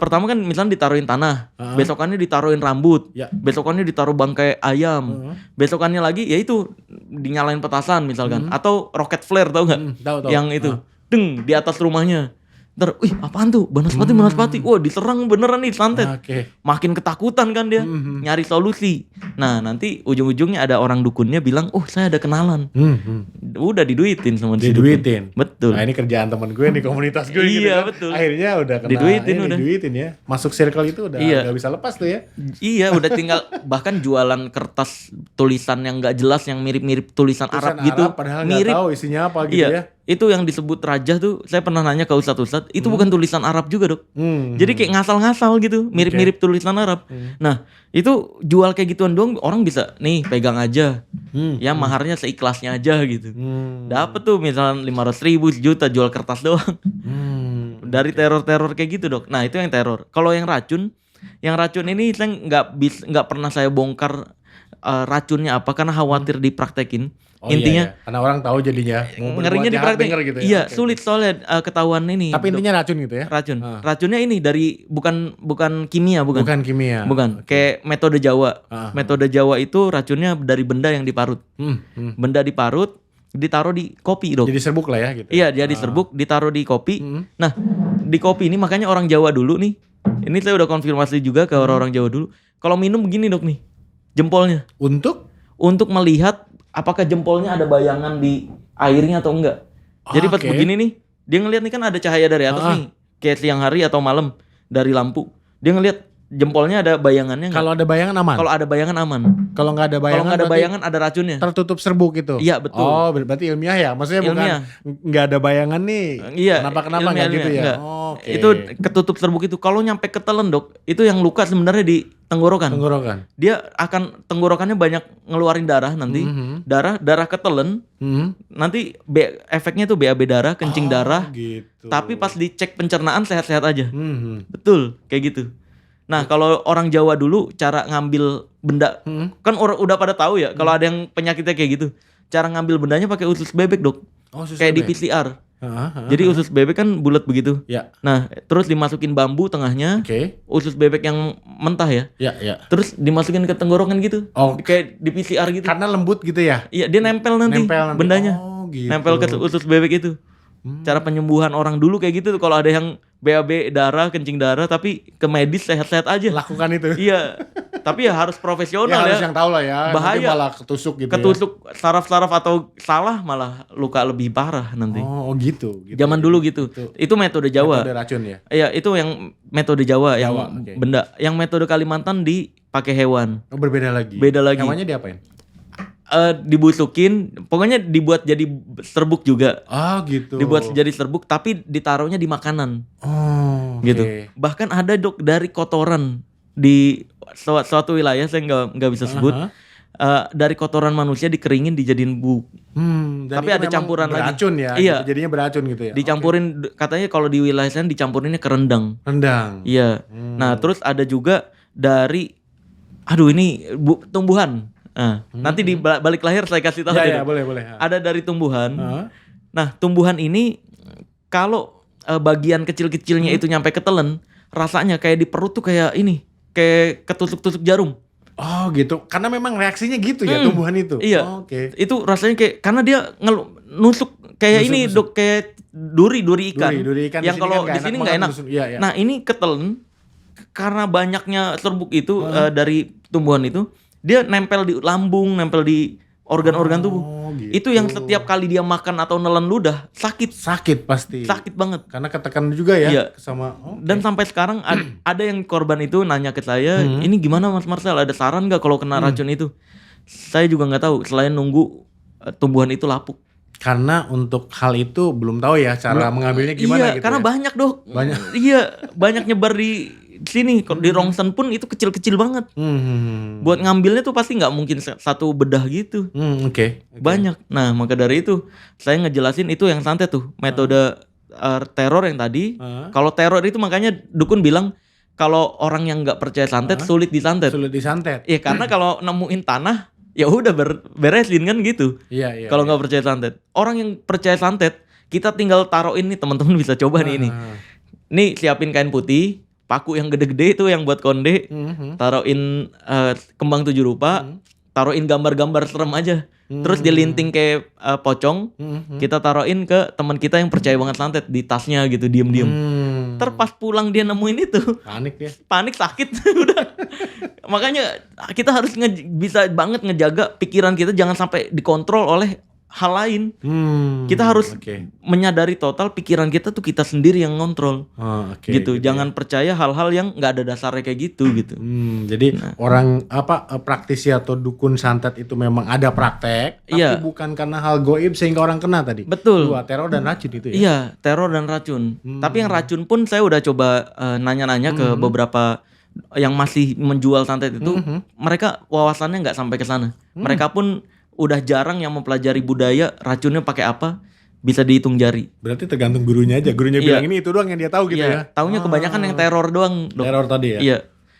pertama kan misalnya ditaruhin tanah, besokannya ditaruhin rambut,
Ya.
besokannya ditaruh bangkai ayam, besokannya lagi ya itu dinyalain petasan misalkan, atau rocket flare, tahu nggak?
Tahu.
Yang itu, deng di atas rumahnya. Ntar, wih apaan tuh? Banaspati. Wah diserang beneran nih santet.
Oke.
Makin ketakutan kan dia, nyari solusi. Nah nanti ujung-ujungnya ada orang dukunnya bilang, oh saya ada kenalan. Udah diduitin sama si
Diduitin.
dukun. Betul.
Nah ini kerjaan teman gue nih, komunitas gue gitu
Iya,
kan.
betul.
Akhirnya udah kena. Diduitin ya. Masuk circle itu udah
Iya.
gak bisa lepas tuh ya.
Iya udah tinggal bahkan jualan kertas tulisan yang nggak jelas, yang mirip-mirip tulisan Arab gitu.
Padahal nggak
Mirip.
tahu isinya apa gitu
Iya.
ya.
Itu yang disebut rajah tuh, saya pernah nanya ke ustadz, itu bukan tulisan Arab juga Dok. Jadi kayak ngasal-ngasal gitu, mirip-mirip tulisan Arab. Nah itu jual kayak gituan doang, orang bisa nih pegang aja, ya maharnya seikhlasnya aja gitu. Dapet tuh misalnya 500.000, sejuta jual kertas doang. Dari teror-teror kayak gitu Dok. Nah itu yang teror. Kalau yang racun ini saya nggak pernah saya bongkar racunnya apa, karena khawatir dipraktekin.
Oh,
Intinya
iya. Karena orang tahu jadinya mau berbuat
ngerinya
jahat
dipraktekin.
denger gitu ya.
Iya,
Oke.
sulit soalnya ketahuan ini.
Tapi
Dok.
intinya racun gitu ya.
Racun. Racunnya ini dari bukan kimia, bukan.
Bukan kimia.
Bukan. Kayak metode Jawa. Metode Jawa itu racunnya dari benda yang diparut. Benda diparut, ditaruh di kopi Dok.
Jadi serbuk lah ya gitu.
Iya, jadi serbuk, ditaruh di kopi. Nah, di kopi ini makanya orang Jawa dulu nih. Ini saya udah konfirmasi juga ke orang-orang Jawa dulu. Kalau minum begini Dok nih, jempolnya. Untuk melihat apakah jempolnya ada bayangan di airnya atau enggak. Jadi pas begini nih, dia ngelihat nih kan ada cahaya dari atas nih, kayak siang hari atau malam dari lampu. Dia ngelihat jempolnya ada bayangannya nggak?
Kalau ada bayangan aman.
Kalau ada bayangan aman.
Kalau nggak ada
Kalau
bayangan,
nggak ada
berarti
bayangan ada racunnya.
tertutup serbuk itu.
Iya, betul.
Oh, berarti ilmiah ya? Maksudnya
Ilmiah.
bukan nggak ada bayangan nih.
Iya.
Kenapa nggak gitu ya?
Enggak.
Oh, oke.
Itu ketutup serbuk itu. Kalau nyampe ketelen, Dok, itu yang luka sebenarnya di tenggorokan.
Tenggorokan.
Dia akan tenggorokannya banyak ngeluarin darah nanti. Darah ketelen. Nanti efeknya tuh BAB darah, kencing darah.
Gitu.
Tapi pas dicek pencernaan sehat-sehat aja.
Mhm.
Betul, kayak gitu. Nah, kalau orang Jawa dulu cara ngambil benda kan udah pada tahu ya kalau ada yang penyakitnya kayak gitu. Cara ngambil bendanya pakai usus bebek, Dok.
Oh, susu
Kayak di
bebek.
PCR. Jadi usus bebek kan bulat begitu.
Ya.
Nah, terus dimasukin bambu tengahnya.
Oke.
Usus bebek yang mentah ya.
Ya.
Terus dimasukin ke tenggorokan gitu.
Oh.
Kayak di PCR gitu.
Karena lembut gitu ya.
Iya, dia nempel nanti bendanya.
Oh, gitu.
Nempel ke usus bebek itu. Cara penyembuhan orang dulu kayak gitu tuh, kalau ada yang BAB darah, kencing darah tapi ke medis sehat-sehat aja.
Lakukan itu.
Iya. Tapi ya harus profesional
Ya, harus
ya.
yang tahu lah ya.
Bahaya.
Nanti malah ketusuk gitu
Ketusuk saraf-saraf atau salah malah luka lebih parah nanti.
ya. Oh, gitu.
Zaman dulu gitu. Itu metode Jawa.
Metode racun ya.
Iya, itu yang metode Jawa, yang
oke.
benda. Yang metode Kalimantan dipakai hewan.
Oh, berbeda lagi.
Beda lagi.
Hewannya diapain?
Dibusukin, pokoknya dibuat jadi serbuk juga.
Oh, gitu.
Dibuat jadi serbuk tapi ditaruhnya di makanan.
Oh, oke.
Gitu. Bahkan ada, Dok, dari kotoran di suatu wilayah, saya nggak bisa sebut. Dari kotoran manusia dikeringin dijadiin bubuk.
Dan
Tapi
itu
ada
memang
campuran lagi.
beracun ya.
Iya.
Gitu. Jadinya beracun gitu ya.
Dicampurin, katanya kalau di wilayah sana dicampurinnya ke rendang.
Rendang.
Iya. Nah, terus ada juga dari ini tumbuhan. Nanti di balik lahir saya kasih tahu.
Ya, boleh.
Ada dari tumbuhan. Nah, tumbuhan ini kalau bagian kecil-kecilnya itu nyampe ke telen, rasanya kayak di perut tuh kayak kayak ketusuk-tusuk jarum.
Oh, gitu. Karena memang reaksinya gitu ya tumbuhan itu.
Iya.
Oh, oke.
Itu rasanya kayak karena dia nusuk kayak ini, Dok, kayak duri ikan.
Duri ikan
yang kalau di sini nggak enak.
Iya.
Nah, ini ketelen karena banyaknya serbuk itu dari tumbuhan itu, dia nempel di lambung, nempel di organ-organ tubuh.
Gitu.
Itu yang setiap kali dia makan atau nelen ludah sakit
pasti.
sakit banget.
Karena ketekan juga ya.
Iya.
Sama.
Dan sampai sekarang ada yang korban itu nanya ke saya, ini gimana Mas Marcel, ada saran nggak kalau kena racun itu? Saya juga nggak tahu selain nunggu tumbuhan itu lapuk.
Karena untuk hal itu belum tahu ya cara mengambilnya gimana
Iya,
gitu.
karena
ya.
banyak, Dok.
Banyak.
Iya, banyak nyebar di sini. Di rongsen pun itu kecil-kecil banget. Buat ngambilnya tuh pasti nggak mungkin satu bedah gitu.
Oke.
Banyak. Nah, maka dari itu saya ngejelasin itu yang santet tuh, metode teror yang tadi. Kalau teror itu makanya dukun bilang kalau orang yang nggak percaya santet sulit disantet.
Sulit disantet.
Iya, karena kalau nemuin tanah ya udah beresin kan gitu.
Iya.
Kalau nggak percaya santet. Orang yang percaya santet, kita tinggal taruhin nih, teman-teman bisa coba nih ini. Nih, siapin kain putih, paku yang gede-gede itu yang buat konde, taruhin kembang 7 rupa, taruhin gambar-gambar serem aja. Terus dilinting kayak pocong, kita taruhin ke teman kita yang percaya banget santet di tasnya gitu, diem-diem. Terpas pulang dia nemuin itu,
Panik ya.
panik, sakit udah. Makanya kita harus bisa banget ngejaga pikiran kita jangan sampai dikontrol oleh hal lain. Kita harus menyadari total pikiran kita tuh kita sendiri yang ngontrol. Gitu. Jangan percaya hal-hal yang nggak ada dasarnya kayak gitu.
Jadi orang praktisi atau dukun santet itu memang ada praktek, tapi
Iya.
bukan karena hal goib sehingga orang kena tadi.
Betul.
Dua, teror dan racun itu ya.
Iya, teror dan racun. Tapi yang racun pun saya udah coba nanya-nanya ke beberapa yang masih menjual santet itu, mereka wawasannya nggak sampai ke sana. Mereka pun udah jarang yang mempelajari budaya racunnya pakai apa, bisa dihitung jari.
Berarti tergantung gurunya aja. Gurunya bilang ini itu doang yang dia tahu gitu ya.
Taunya kebanyakan yang teror doang, Dok.
Teror tadi ya.
Iya.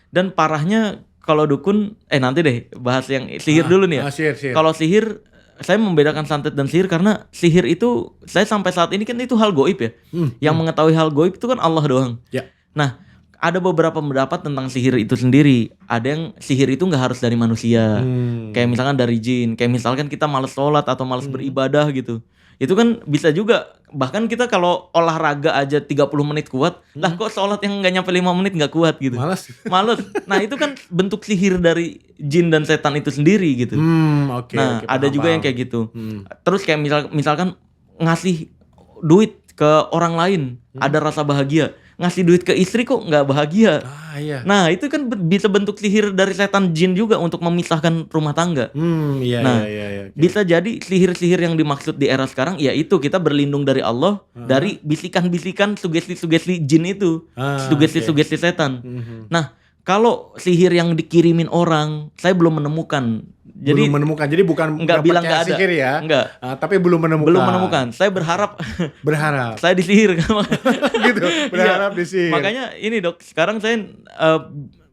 Dan parahnya kalau dukun, nanti deh bahas yang sihir dulu nih ya.
Sihir.
Kalau sihir, saya membedakan santet dan sihir karena sihir itu saya sampai saat ini kan itu hal goib ya. Yang mengetahui hal goib itu kan Allah doang.
Ya.
Nah, ada beberapa pendapat tentang sihir itu sendiri. Ada yang sihir itu nggak harus dari manusia. Kayak misalkan dari jin. Kayak misalkan kita malas sholat atau malas beribadah gitu. Itu kan bisa juga. Bahkan kita kalau olahraga aja 30 menit kuat. Lah kok sholat yang nggak nyampe 5 menit nggak kuat gitu.
Males.
Nah itu kan bentuk sihir dari jin dan setan itu sendiri gitu. Nah ada juga yang kayak gitu. Terus kayak misalkan ngasih duit ke orang lain. Ada rasa bahagia. ngasih duit ke istri kok nggak bahagia.
Iya.
Nah itu kan bisa bentuk sihir dari setan jin juga untuk memisahkan rumah tangga.
Iya,
Nah,
iya.
Bisa jadi sihir-sihir yang dimaksud di era sekarang yaitu kita berlindung dari Allah dari bisikan-bisikan sugesti-sugesti jin itu, sugesti-sugesti setan. Nah, kalau sihir yang dikirimin orang, saya belum menemukan. Jadi
belum menemukan. Jadi bukan
nggak bilang nggak ada.
sihir ya.
Nggak.
Tapi belum menemukan.
Belum menemukan. Saya berharap saya disihir.
Gitu. Berharap disihir.
Makanya ini Dok, sekarang saya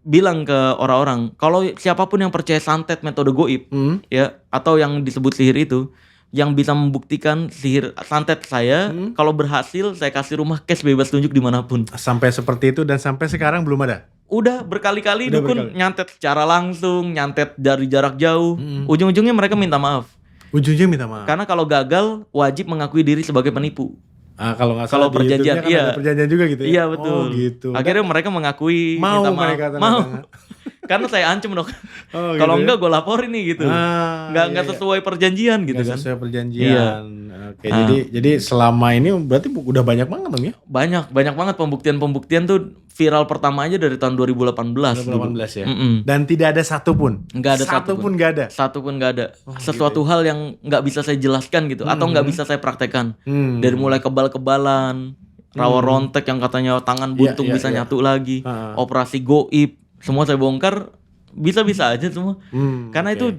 bilang ke orang-orang, kalau siapapun yang percaya santet metode goib, ya, atau yang disebut sihir itu, yang bisa membuktikan sihir santet saya, kalau berhasil saya kasih rumah cash bebas tunjuk dimanapun.
Sampai seperti itu dan sampai sekarang belum ada.
Udah berkali-kali dukun nyantet secara langsung, nyantet dari jarak jauh. Ujung-ujungnya mereka minta maaf.
Ujungnya minta maaf.
Karena kalau gagal wajib mengakui diri sebagai penipu.
Kalau nggak salah
perjanjian,
kan ada perjanjian juga gitu ya.
Iya betul.
Oh, gitu.
Akhirnya mereka mengakui,
mau
minta maaf.
mereka
mau. Karena saya ancam Dok. Kalau
gitu
enggak gue laporin nih gitu. Nggak sesuai perjanjian gitu kan.
Sesuai perjanjian. Oke, jadi selama ini berarti udah banyak banget Dong ya?
Banyak banget pembuktian tuh viral pertama aja dari tahun 2018.
2018 ya. Dan tidak ada satupun.
Nggak ada
satupun nggak ada.
Satupun nggak ada. Sesuatu hal yang nggak bisa saya jelaskan gitu, atau nggak bisa saya praktekkan. Dari mulai kebal-kebalan, rawa rontek yang katanya tangan buntung bisa nyatu lagi, operasi goib, semua saya bongkar. Bisa-bisa aja semua. Karena itu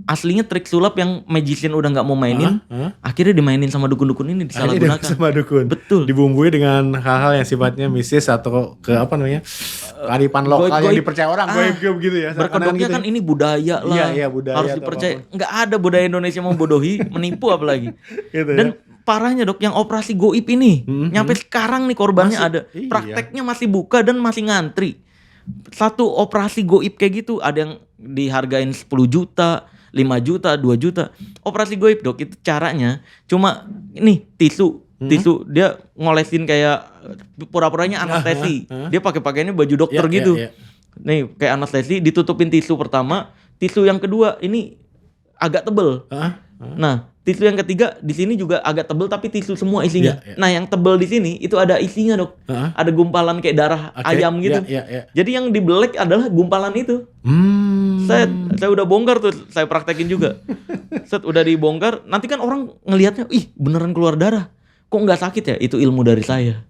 aslinya trik sulap yang magician udah nggak mau mainin, akhirnya dimainin sama dukun-dukun ini, disalahgunakan.
Sama dukun.
Betul.
Dibumbui dengan hal-hal yang sifatnya mistis atau ke apa namanya? Kearifan lokal yang dipercaya orang, goib gitu ya.
Berkedoknya
gitu
kan ini budaya lah.
Iya, budaya
harus dipercaya. Nggak ada budaya Indonesia membodohi, menipu apalagi.
Gitu
Dan parahnya Dok, yang operasi goib ini nyampe sekarang nih korbannya ada. Prakteknya masih buka dan masih ngantri. Satu operasi goib kayak gitu ada yang dihargain 10 juta, 5 juta, 2 juta. Operasi goib Dok itu caranya cuma nih tisu dia ngolesin kayak pura-puranya anestesi. Dia pakainya baju dokter gitu. Nih kayak anestesi, ditutupin tisu pertama, tisu yang kedua ini agak tebel. Nah, tisu yang ketiga di sini juga agak tebel tapi tisu semua isinya. Nah, yang tebel di sini itu ada isinya Dok. Ada gumpalan kayak darah ayam gitu. Jadi yang dibelek adalah gumpalan itu. Saya udah bongkar tuh, saya praktekin juga. Udah dibongkar, nanti kan orang ngelihatnya, ih beneran keluar darah. Kok nggak sakit ya? Itu ilmu dari saya.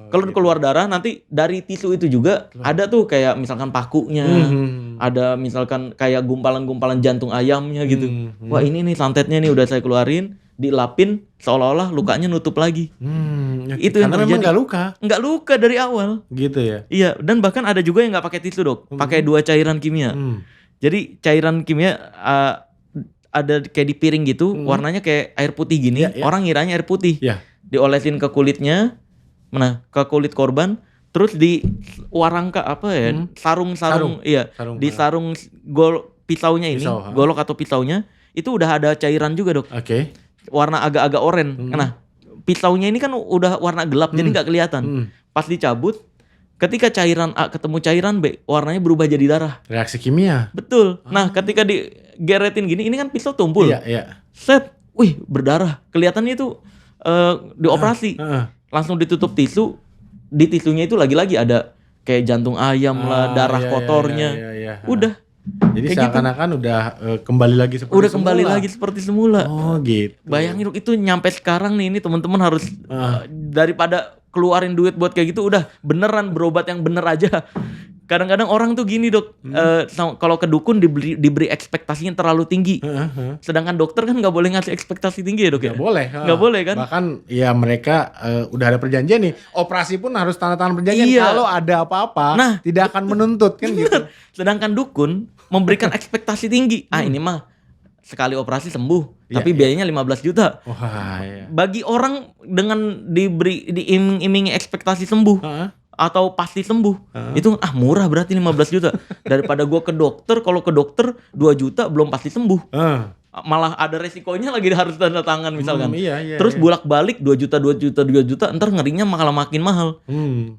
Kalau keluar darah nanti dari tisu itu juga ada tuh kayak misalkan pakunya, ada misalkan kayak gumpalan-gumpalan jantung ayamnya gitu. Wah ini nih santetnya nih udah saya keluarin, dilapin seolah-olah lukanya nutup lagi. Itu yang
karena
terjadi.
Memang
nggak luka dari awal.
Gitu ya.
Iya, dan bahkan ada juga yang nggak pakai tisu Dok, pakai 2 cairan kimia. Jadi cairan kimia ada kayak di piring gitu, warnanya kayak air putih gini. Orang ngiranya air putih. Diolesin ke kulitnya, ke kulit korban, terus di warangka apa ya? Sarung. Iya. Di sarung pisaunya ini, golok atau pisaunya, itu udah ada cairan juga Dok. Warna agak-agak oranye. Nah, pisaunya ini kan udah warna gelap jadi nggak kelihatan. Pas dicabut, ketika cairan A ketemu cairan B, warnanya berubah jadi darah.
Reaksi kimia.
Betul. Nah, ketika digeretin gini, ini kan pisau tumpul. Set, wih berdarah. Kelihatannya itu dioperasi. Langsung ditutup tisu. Di tisunya itu lagi-lagi ada kayak jantung ayam lah, darah kotornya. Udah.
Jadi seakan-akan udah kembali lagi seperti
udah kembali lagi seperti semula.
Oh gitu.
Bayangin itu nyampe sekarang nih, ini teman-teman harus daripada keluarin duit buat kayak gitu, udah beneran berobat yang bener aja. Kadang-kadang orang tuh gini Dok, kalau ke dukun diberi ekspektasinya terlalu tinggi. Sedangkan dokter kan nggak boleh ngasih ekspektasi tinggi ya Dok ya?
Nggak boleh kan? Bahkan ya mereka udah ada perjanjian nih, operasi pun harus tanda tangan perjanjian. Kalau ada apa-apa tidak akan menuntut kan gitu.
Sedangkan dukun memberikan ekspektasi tinggi. Ini mah sekali operasi sembuh, tapi biayanya 15 juta. Bagi orang dengan diiming-imingi ekspektasi sembuh atau pasti sembuh, itu murah berarti 15 juta. Daripada gua ke dokter, kalau ke dokter 2 juta belum pasti sembuh. Malah ada resikonya lagi harus tanda tangan misalkan. Terus bolak-balik 2 juta, ntar ngerinya malah makin mahal.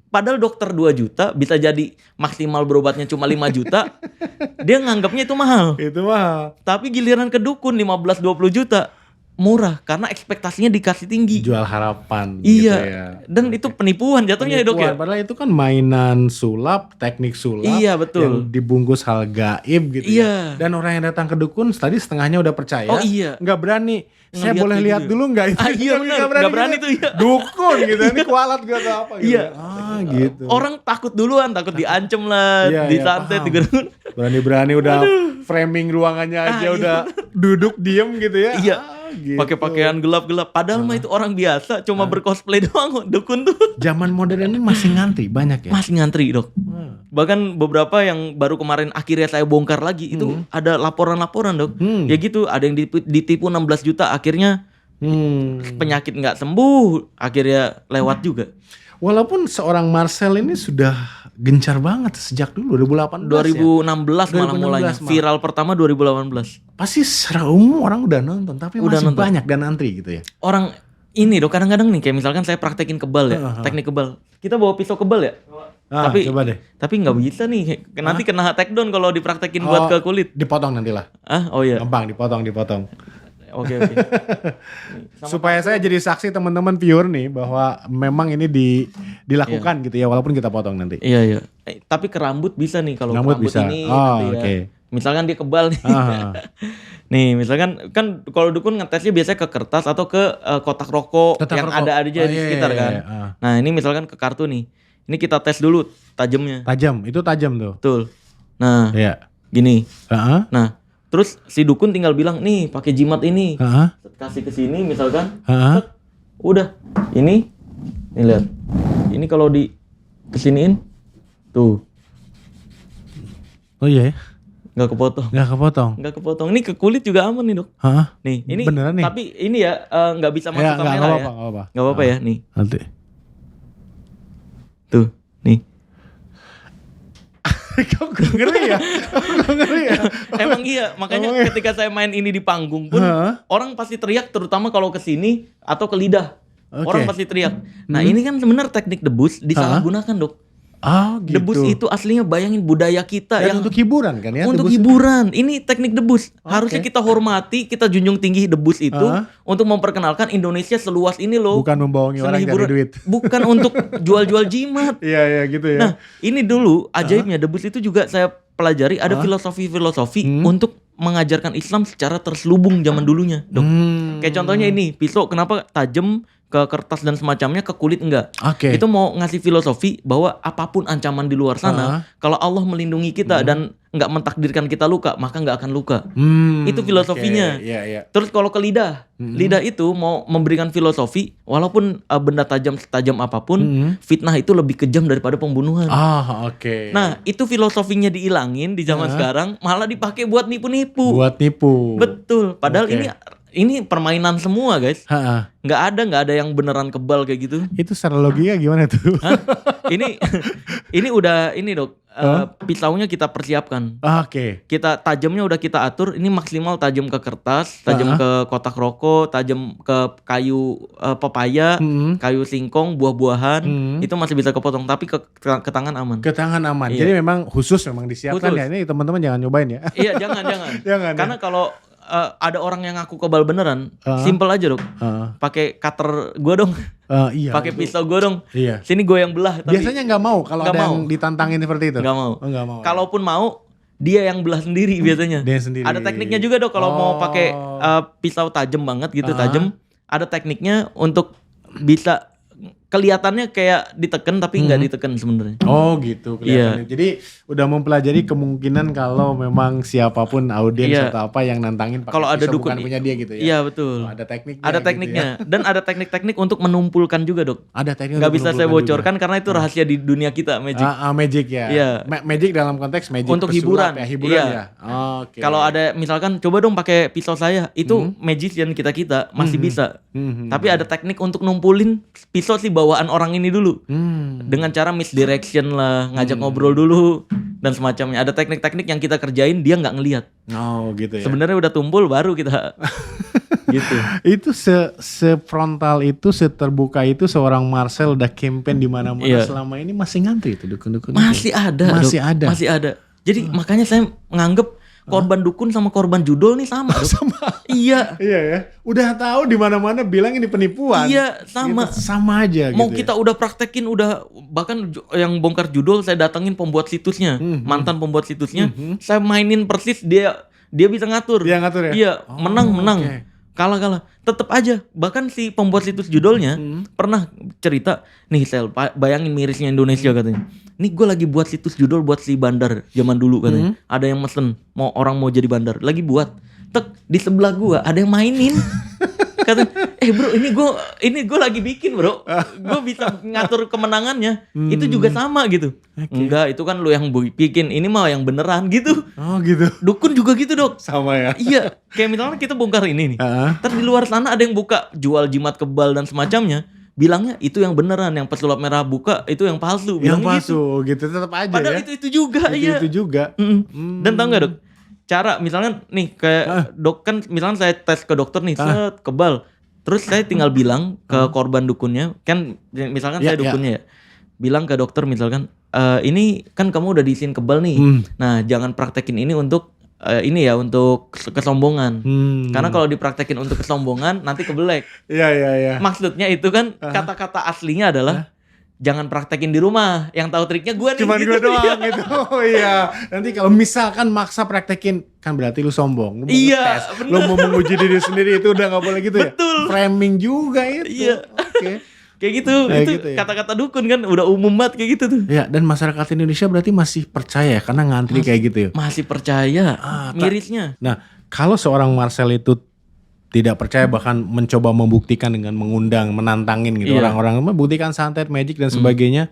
Padahal dokter 2 juta bisa jadi maksimal berobatnya cuma 5 juta. Dia nganggapnya itu mahal.
Itu mahal.
Tapi giliran ke dukun 15-20 juta. murah karena ekspektasinya dikasih tinggi.
Jual harapan
Iya.
gitu ya.
Dan itu penipuan jatuhnya ya, Dok ya.
Padahal itu kan mainan sulap, teknik sulap
Iya, betul.
yang dibungkus hal gaib gitu
Iya.
ya. Dan orang yang datang ke dukun tadi setengahnya udah percaya.
Oh, iya.
Nggak berani. Saya
Ngeliat
boleh
kayak
lihat
gitu.
dulu nggak itu?
Iya, benar. Nggak berani tuh, iya.
Dukun gitu, ini kualat gak atau apa gitu.
Iya.
Gitu.
Orang takut duluan, takut diancem lah,
Iya,
disantet,
paham.
digerun.
Berani-berani udah framing ruangannya aja
iya.
udah duduk diem gitu ya.
Iya.
Gitu.
Pakai pakaian gelap-gelap. Padahal mah itu orang biasa, cuma bercosplay doang dukun tuh.
Zaman modern ini masih ngantri banyak ya.
Masih ngantri, Dok. Bahkan beberapa yang baru kemarin akhirnya saya bongkar lagi itu ada laporan-laporan, Dok. Ya gitu, ada yang ditipu 16 juta akhirnya penyakit nggak sembuh, akhirnya lewat juga.
Walaupun seorang Marcel ini sudah gencar banget sejak dulu 2018
2016
ya.
malah mulainya.
2016 malah.
Viral pertama 2018.
Pasti secara umum orang udah nonton, tapi
Udah
masih
nonton.
banyak dan antri gitu ya.
Orang ini, Dok, kadang-kadang nih kayak misalkan saya praktekin kebal ya, teknik kebal. Kita bawa pisau kebal ya. Tapi
coba deh.
Tapi nggak bisa nih. Nanti kena take down kalau dipraktekin buat ke kulit.
Dipotong nanti lah.
Oh iya.
Gampang dipotong.
Oke.
Supaya saya jadi saksi teman-teman viewer nih bahwa memang ini dilakukan gitu ya, walaupun kita potong nanti.
Iya. Tapi ke rambut bisa nih kalau
Rambut
rambut
bisa.
ini
Oh,
nanti ya.
oke.
Misalkan dia kebal nih.
Ah.
Nih, misalkan kan kalau dukun ngetesnya biasanya ke kertas atau ke kotak rokok
Kotak
yang
rokok.
ada aja di
Iya,
sekitar
iya,
kan.
iya.
Nah, ini misalkan ke kartu nih. Ini kita tes dulu tajamnya.
Tajam, itu tajam tuh.
Betul. Nah,
Iya.
gini.
Heeh.
Nah, terus si dukun tinggal bilang, "Nih, pakai jimat ini."
Heeh.
Kasih ke sini misalkan.
Heeh.
Udah. Ini lihat. Ini kalau di kesiniin tuh
Oh iya ya.
nggak kepotong. Nggak kepotong. Ini ke kulit juga aman nih, Dok.
Heeh.
Nih, ini
Beneran nih?
tapi ini ya nggak bisa masuk
Ya,
kamera
nggak
ya.
apa-apa.
Nggak apa-apa ya, nih.
Nanti.
Tuh, nih.
Kok ngeri ya?
Emang iya, makanya
Emang iya?
ketika saya main ini di panggung pun
Hah?
orang pasti teriak, terutama kalau ke sini atau ke lidah.
Oke.
Orang pasti teriak. Nah, ini kan sebenarnya teknik debus disalahgunakan, Dok.
Oh gitu.
Debus itu aslinya bayangin budaya kita
Dan
yang
untuk hiburan kan ya?
untuk
debus itu?
hiburan. Ini teknik debus. Harusnya
Oke.
kita hormati, kita junjung tinggi debus itu
Hah?
untuk memperkenalkan Indonesia seluas ini loh.
Bukan membohongi
Seni
orang cari
hiburan.
duit.
Bukan untuk jual-jual jimat.
Iya gitu ya.
Nah, ini dulu ajaibnya debus itu juga saya pelajari ada filosofi-filosofi untuk mengajarkan Islam secara terselubung zaman dulunya, Dok. Kayak contohnya ini, pisau kenapa tajam ke kertas dan semacamnya, ke kulit enggak?
Oke.
Itu mau ngasih filosofi bahwa apapun ancaman di luar sana, kalau Allah melindungi kita dan enggak mentakdirkan kita luka, maka enggak akan luka. Itu filosofinya.
Oke, Iya.
Terus kalau ke lidah, lidah itu mau memberikan filosofi, walaupun benda tajam apapun, fitnah itu lebih kejam daripada pembunuhan.
Oke.
Nah, itu filosofinya dihilangin di zaman sekarang, malah dipakai buat nipu-nipu.
Buat nipu.
Betul. Padahal
Oke.
ini permainan semua, guys.
Ha-ha.
Nggak ada yang beneran kebal kayak gitu.
Itu secara logika gimana tuh?
Hah? Ini udah ini, Dok. Pisaunya kita persiapkan.
Oke.
Kita tajamnya udah kita atur. Ini maksimal tajam ke kertas, tajam ke kotak rokok, tajam ke kayu pepaya, kayu singkong, buah-buahan. Itu masih bisa kepotong, tapi ke tangan aman.
Ke tangan aman.
Iya.
Jadi memang khusus memang disiapkan
Khusus.
ya. Ini teman-teman jangan nyobain ya.
Iya, jangan.
Jangan, ya.
Karena kalau ada orang yang ngaku kebal beneran, simple aja, Dok. Pakai cutter gua dong.
Iya.
Pakai pisau gua dong.
Iya.
Sini gue yang belah. Tapi
Biasanya nggak mau kalau
Nggak
ada
mau.
yang ditantangin seperti itu.
nggak mau.
Oh, nggak mau.
Kalaupun mau, dia yang belah sendiri biasanya.
Dia sendiri.
Ada tekniknya juga, Dok. Kalau mau pakai pisau tajam banget gitu, tajam. Ada tekniknya untuk bisa kelihatannya kayak diteken tapi nggak diteken sebenarnya.
Oh gitu kelihatannya. Jadi udah mempelajari kemungkinan kalau memang siapapun audiens
Iya.
atau apa yang nantangin pakai
Kalau ada
pisau
dukun
bukan punya dia gitu ya.
Iya, betul.
Oh, ada tekniknya.
Ada
gitu
tekniknya
ya.
dan ada teknik-teknik untuk menumpulkan juga, Dok.
Ada teknik.
Nggak
untuk
bisa saya
mengumpulkan
bocorkan
juga.
karena itu rahasia di dunia kita, magic.
Magic ya.
Iya.
Magic dalam konteks magic
Untuk
pesulap
hiburan.
ya, hiburan
Iya.
ya. Oke.
Kalau ada misalkan coba dong pakai pisau saya, itu magician kita masih bisa. Tapi ada teknik untuk numpulin pisau sih bawaan orang ini dulu. Dengan cara misdirection lah, ngajak ngobrol dulu dan semacamnya. Ada teknik-teknik yang kita kerjain dia nggak ngelihat.
Oh gitu ya.
Sebenarnya udah tumpul baru kita gitu.
Itu sefrontal itu, seterbuka itu seorang Marcel udah campaign di mana-mana
Iya.
selama ini masih ngantri itu dukun-dukun. itu.
Masih ada, Dok.
Masih ada.
Masih ada. Jadi makanya saya nganggep korban dukun sama korban judul nih sama. Dok.
Sama.
Iya.
Iya ya. Udah tahu di mana-mana bilang ini penipuan.
Iya, sama.
Gitu, sama aja
Mau
gitu.
kita udah praktekin, udah bahkan yang bongkar judul saya datengin pembuat situsnya, mantan pembuat situsnya, saya mainin persis dia bisa ngatur.
Dia ngatur ya?
Iya, menang.
oke.
Kalah. Tetep aja. Bahkan si pembuat situs judulnya pernah cerita, nih Sel, bayangin mirisnya Indonesia katanya. Nih gue lagi buat situs judul buat si bandar zaman dulu katanya. Ada yang mesen, orang mau jadi bandar, lagi buat. Tek, di sebelah gua ada yang mainin. Katanya, bro, ini gue lagi bikin bro, gue bisa ngatur kemenangannya. Itu juga sama gitu. Enggak, itu kan lu yang bikin, ini mah yang beneran gitu.
Oh gitu.
Dukun juga gitu Dok.
Sama ya.
Iya, kayak misalnya kita bongkar ini nih. Terus di luar sana ada yang buka jual jimat kebal dan semacamnya, bilangnya itu yang beneran, yang pesulap merah buka itu yang palsu.
Yang
Bilangnya
palsu gitu tetap aja
Padahal
ya.
itu juga, iya.
Itu juga.
Dan tau gak Dok? Cara misalnya nih kayak dok kan misalnya saya tes ke dokter nih, set kebal. Terus saya tinggal bilang ke korban dukunnya, kan misalkan saya dukunnya ya. Bilang ke dokter misalkan, ini kan kamu udah diisiin kebal nih. Nah, jangan praktekin ini untuk ini ya, untuk kesombongan. Karena kalau dipraktekin untuk kesombongan nanti kebelek.
Iya.
Maksudnya itu kan kata-kata aslinya adalah jangan praktekin di rumah. Yang tahu triknya gue nih.
Cuman
gitu.
gue doang gitu. Oh iya. Nanti kalau misalkan maksa praktekin, kan berarti lu sombong. Lu mau
Iya,
ngetes,
bener.
lu mau menguji diri sendiri, itu udah gak boleh gitu ya.
Betul.
Framing juga itu.
Iya.
Oke.
Kayak gitu.
Kayak
Itu
gitu ya.
kata-kata dukun kan udah umum banget kayak gitu tuh.
Ya, dan masyarakat Indonesia berarti masih percaya karena ngantri kayak gitu ya.
Masih percaya.
tak-
Mirisnya.
Nah, kalau seorang Marcel itu tidak percaya, bahkan mencoba membuktikan dengan mengundang, menantangin gitu
Iya.
orang-orang, membuktikan santet, magic dan sebagainya.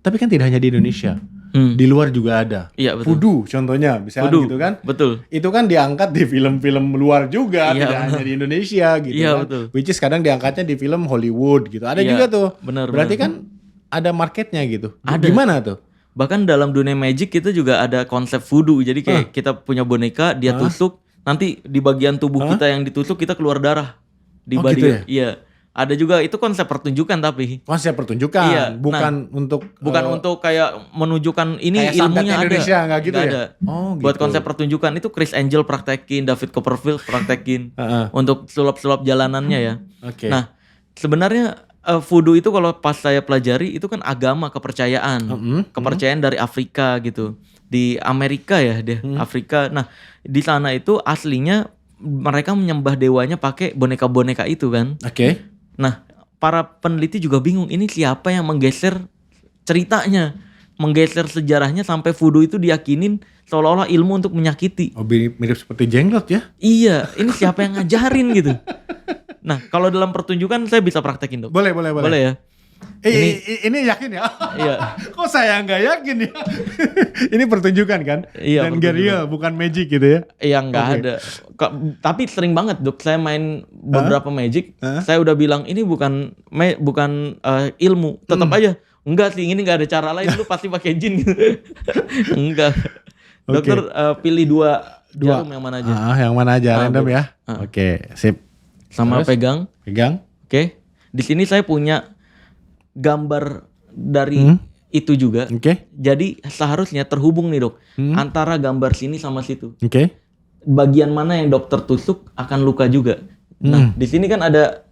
Tapi kan tidak hanya di Indonesia.
Hmm.
Di luar juga ada.
Iya, betul.
Voodoo contohnya, misalnya
Voodoo,
gitu kan.
betul.
Itu kan diangkat di film-film luar juga,
Iya,
tidak
benar.
hanya di Indonesia gitu
Iya,
kan.
betul.
Which is kadang diangkatnya di film Hollywood gitu. Ada
Iya,
juga tuh.
benar,
Berarti
benar.
kan ada marketnya gitu.
Ada.
Gimana tuh?
Bahkan dalam dunia magic kita juga ada konsep voodoo. Jadi kayak kita punya boneka, dia tusuk, nanti di bagian tubuh kita yang ditusuk kita keluar darah. Di
Oh,
body.
gitu ya?
Iya. Ada juga itu konsep pertunjukan tapi
Konsep pertunjukan,
Iya,
bukan untuk
untuk kayak menunjukkan ini
kayak santet
ilmunya ada.
Indonesia, nggak gitu
Nggak
ya?
ada.
Oh,
Buat
gitu.
konsep pertunjukan itu Chris Angel praktekin, David Copperfield praktekin
Heeh.
untuk sulap-sulap jalanannya ya.
Oke.
Nah, sebenarnya voodoo itu kalau pas saya pelajari itu kan agama, kepercayaan. Kepercayaan dari Afrika gitu. Di Amerika ya, deh, Afrika. Nah, di sana itu aslinya mereka menyembah dewanya pakai boneka-boneka itu kan.
Oke.
Nah, para peneliti juga bingung ini siapa yang menggeser ceritanya, menggeser sejarahnya sampai voodoo itu diyakinin seolah-olah ilmu untuk menyakiti.
Oh, mirip seperti jenglot ya?
Iya, ini siapa yang ngajarin gitu. Nah, kalau dalam pertunjukan saya bisa praktekin Dok.
Boleh.
Boleh ya?
Ini yakin ya?
Iya.
Kok saya nggak yakin ya? Ini pertunjukan kan?
Iya,
Dan
pertunjukan.
real, bukan magic gitu ya?
Iya nggak
Oke.
ada. Tapi sering banget Dok, saya main beberapa magic, saya udah bilang ini bukan ilmu, tetap aja. Enggak sih, ini nggak ada cara lain, lu pasti pakai jin gitu. Enggak. Dokter pilih dua jarum yang mana aja.
Yang mana aja, random
boleh.
ya? Oke, sip.
Sama
Terus?
pegang.
Pegang.
Oke. Di sini saya punya gambar dari itu juga.
Oke.
Jadi seharusnya terhubung nih Dok, antara gambar sini sama situ.
Oke.
Bagian mana yang dokter tusuk akan luka juga. Nah, di sini kan ada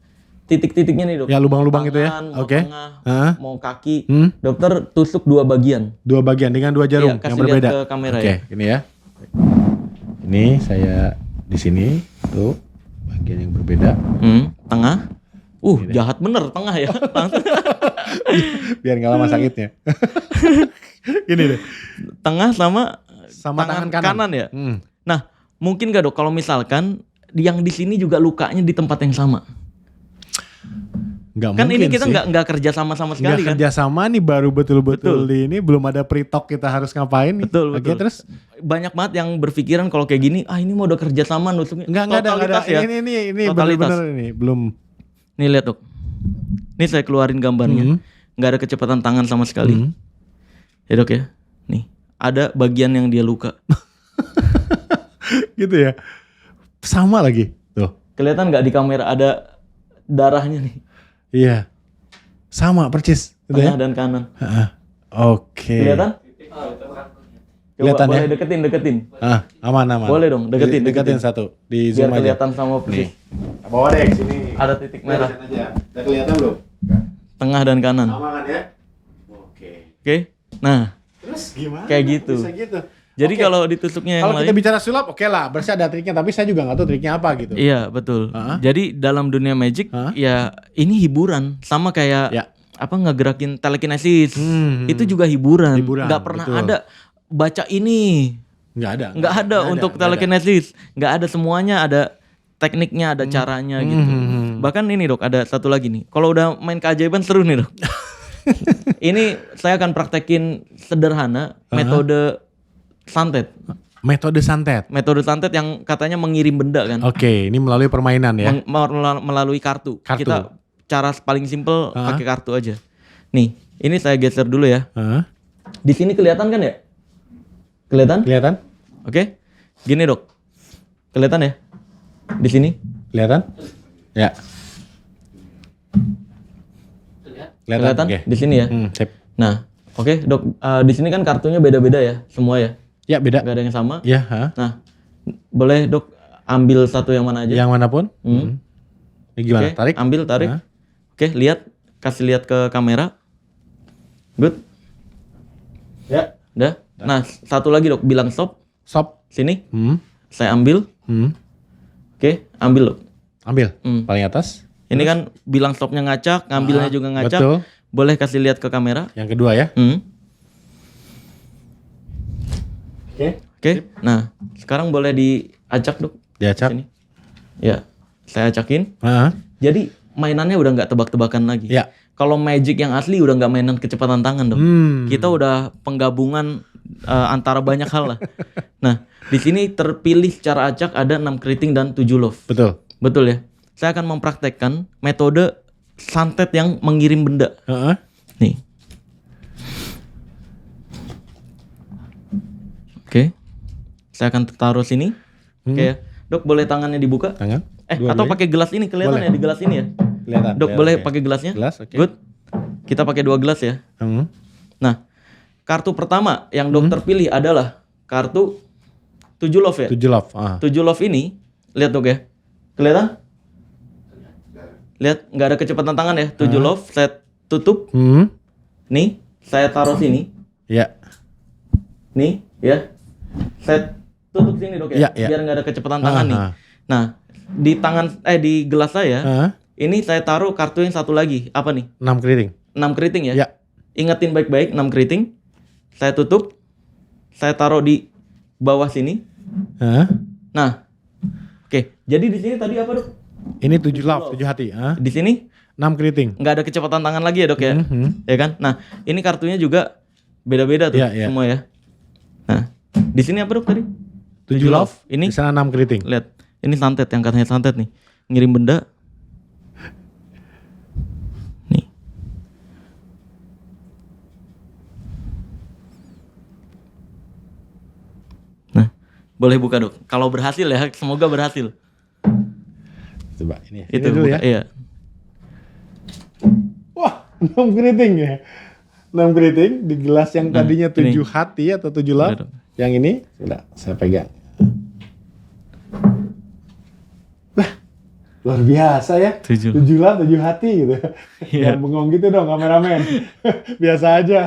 titik-titiknya nih Dok.
Ya, lubang-lubang gitu ya.
Tangan, mau
Oke.
tengah,
Hah?
mau kaki.
Hmm.
Dokter tusuk dua bagian.
Dua bagian dengan dua jarum
Iya, kasih
yang berbeda.
lihat ke kamera
Oke,
ya.
ini ya. Ini saya di sini tuh bagian yang berbeda.
Tengah. Jahat bener tengah ya. Langsung.
Biar nggak lama sakitnya. Ini deh.
Tengah sama
Tangan
kanan ya.
Hmm.
Nah, mungkin gak Dok kalau misalkan yang di sini juga lukanya di tempat yang sama.
Nggak
Kan
mungkin
ini kita
sih.
nggak kerja sama sekali
Nggak
kan.
kerja sama nih, baru betul-betul
Betul.
di ini belum ada pre-talk kita harus ngapain nih.
Betul,
Oke,
betul.
terus
Banyak banget yang berpikiran kalau kayak gini, ini mau udah kerja sama nusuknya.
nggak ada.
Totalitas ya.
Ini
Totalitas.
benar-benar ini belum.
Nih lihat Dok. Ini saya keluarin gambarnya. Nggak ada kecepatan tangan sama sekali. Ya Dok ya. Nih, ada bagian yang dia luka.
Gitu ya. Sama lagi. Tuh.
Kelihatan nggak di kamera ada darahnya nih.
Iya. Sama percis gitu
Tengah
ya.
dan kanan.
Oke.
Kelihatan? Coba
Kelihatan
boleh
ya?
deketin.
Aman.
Boleh dong, deketin.
Deketin satu. Di
Biar
zoom aja.
kelihatan sama persis.
Bawa deh sini.
Ada titik merah.
Aja. Udah kelihatan belum?
Tengah dan kanan.
Aman kan ya? Oke.
Oke. Nah,
Terus gimana?
Kayak gitu.
Bisa gitu.
jadi
Oke.
kalau ditusuknya yang
Kalau
lain.
kita bicara sulap, oke lah. Berarti ada triknya, tapi saya juga nggak tahu triknya apa gitu.
Iya, betul. Jadi dalam dunia magic ya ini hiburan sama kayak
Ya.
apa ngegerakin telekinesis.
Hmm.
Itu juga hiburan.
Hiburan,
Nggak pernah
betul.
ada baca ini.
Nggak ada
Untuk telekinesis. Nggak ada, semuanya ada tekniknya, ada caranya gitu. Bahkan ini dok, ada satu lagi nih. Kalau udah main keajaiban seru nih dok. Ini saya akan praktekin sederhana metode santet.
Metode santet.
Metode santet yang katanya mengirim benda kan.
Oke, ini melalui permainan ya.
Melalui kartu.
Kartu.
Kita cara paling simpel pakai kartu aja. Nih, ini saya geser dulu ya. Di sini kelihatan kan ya? Kelihatan?
Kelihatan?
Oke. Gini dok. Kelihatan ya? Di sini.
Kelihatan? Ya.
Kelihatan?
Oke.
Di sini ya.
Sip.
Nah, oke dok. Di sini kan kartunya beda-beda ya, semua ya.
Ya beda.
Gak ada yang sama.
Ya.
Nah, boleh dok ambil satu yang mana aja.
Yang manapun. Ini gimana?
Oke,
Tarik.
ambil, tarik. Oke, lihat. Kasih lihat ke kamera. Good.
Ya.
Udah. Nah, satu lagi dok, bilang stop.
Stop.
Sini. Saya ambil. Oke, ambil dok.
Ambil. Paling atas.
Ini kan bilang stopnya ngacak, ngambilnya juga ngacak.
Betul.
Boleh kasih lihat ke kamera.
Yang kedua ya.
Oke. Nah, sekarang boleh diacak dok.
Diacak.
Sini. Ya, saya acakin.
Heeh.
Jadi mainannya udah nggak tebak-tebakan lagi.
Ya.
Kalau Magic yang asli udah nggak mainan kecepatan tangan dong. Kita udah penggabungan antara banyak hal lah. Nah, di sini terpilih secara acak ada 6 keriting dan 7 love.
Betul.
Betul ya. Saya akan mempraktekkan metode santet yang mengirim benda.
Heeh.
Nih. Oke. Saya akan taruh sini. Oke ya. Dok, boleh tangannya dibuka?
Tangan.
Atau pakai gelas ini, kelihatan
Boleh.
ya di gelas ini ya?
Kelihatan.
Dok, boleh
oke.
pakai gelasnya?
Gelas, oke.
Good. Kita pakai 2 gelas ya. Nah, kartu pertama yang dokter pilih adalah kartu 7 love ya.
7 love.
7 love ini, lihat dok ya. Kelihatan? Lihat, nggak ada kecepatan tangan ya. 7 love, saya tutup. Nih, saya taruh sini.
Ya.
Nih, ya. Saya tutup sini dok ya.
Ya.
Biar nggak ada kecepatan tangan nih. Nah, di di gelas saya, ini saya taruh kartu yang satu lagi. Apa nih?
6 keriting.
6 keriting ya.
Ya.
Ingetin baik-baik 6 keriting. Saya tutup. Saya taruh di bawah sini. Nah. Oke, jadi di sini tadi apa, Dok?
Ini 7 love, 7 hati.
Di sini
6 keriting.
nggak ada kecepatan tangan lagi ya, Dok ya? Ya kan? Nah, ini kartunya juga beda-beda tuh
Ya.
semua ya. Nah, di sini apa, Dok tadi?
7 love.
Ini
Di sana 6 keriting.
lihat. Ini santet yang katanya santet nih. Ngirim benda. Nih. Nah, boleh buka dok. Kalau berhasil ya, semoga berhasil.
Coba ini.
Itu
Ini dulu
buka,
ya.
Iya.
Wah, 6 keriting ya. 6 keriting di gelas yang tadinya 7
ini.
hati atau 7 love.
Udah, Dok.
Yang ini sudah saya pegang. Wah, luar biasa ya.
7.
7 love, 7 hati gitu.
Iya.
Jangan bengong gitu dong kameramen. Biasa aja.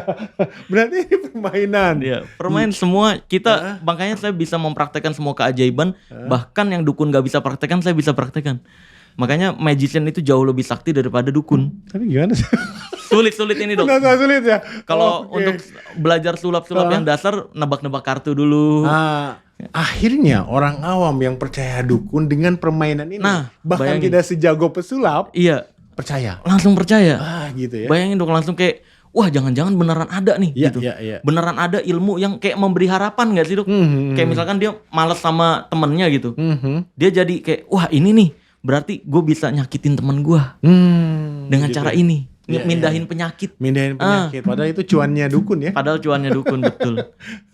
Berarti ini permainan.
Iya, permain semua kita makanya saya bisa mempraktekkan semua keajaiban, bahkan yang dukun gak bisa praktekkan saya bisa praktekkan. Makanya magician itu jauh lebih sakti daripada dukun.
Tapi gimana sih?
Sulit ini dok.
Nggak sulit ya?
Kalau
Oke.
untuk belajar sulap-sulap yang dasar, nebak-nebak kartu dulu.
Nah, akhirnya orang awam yang percaya dukun dengan permainan ini,
Nah,
bahkan
bayangin.
tidak sejago pesulap,
Iya,
percaya.
langsung percaya.
Gitu ya.
Bayangin dok, langsung kayak, wah jangan-jangan beneran ada nih
Iya,
gitu.
iya.
Beneran ada ilmu yang kayak memberi harapan gak sih dok? Kayak misalkan dia males sama temennya gitu. Dia jadi kayak, wah ini nih, berarti gue bisa nyakitin temen gue dengan
gitu
cara
ya.
ini.
Iya,
Mindahin penyakit.
Mindahin penyakit. Padahal itu cuannya dukun ya.
Padahal cuannya dukun, betul.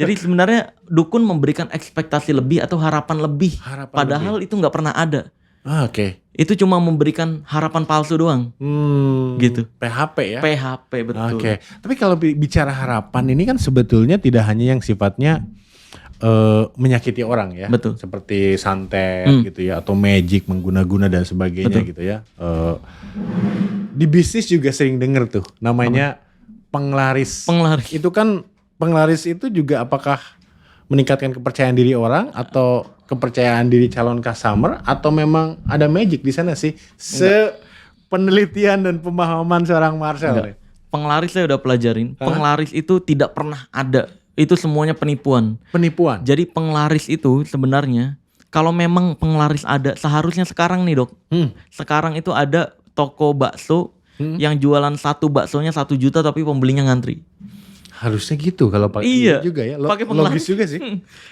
Jadi sebenarnya dukun memberikan ekspektasi lebih atau harapan lebih.
Harapan
Padahal itu nggak pernah ada.
Oke.
Itu cuma memberikan harapan palsu doang. Gitu.
PHP ya.
PHP, betul.
Oke. Tapi kalau bicara harapan ini kan sebetulnya tidak hanya yang sifatnya menyakiti orang ya.
Betul.
Seperti santet gitu ya, atau magic mengguna-guna dan sebagainya gitu ya. Di bisnis juga sering denger tuh namanya penglaris.
Penglaris.
Itu kan penglaris itu juga apakah meningkatkan kepercayaan diri orang atau kepercayaan diri calon customer atau memang ada magic di sana sih? Penelitian dan pemahaman seorang Marcel.
Enggak. Penglaris saya udah pelajarin. Penglaris itu tidak pernah ada. Itu semuanya penipuan.
Penipuan.
Jadi penglaris itu sebenarnya kalau memang penglaris ada, seharusnya sekarang nih dok. Sekarang itu ada toko bakso yang jualan satu baksonya 1 juta tapi pembelinya ngantri.
Harusnya gitu kalau pakai juga ya.
Pakai
Logis juga sih.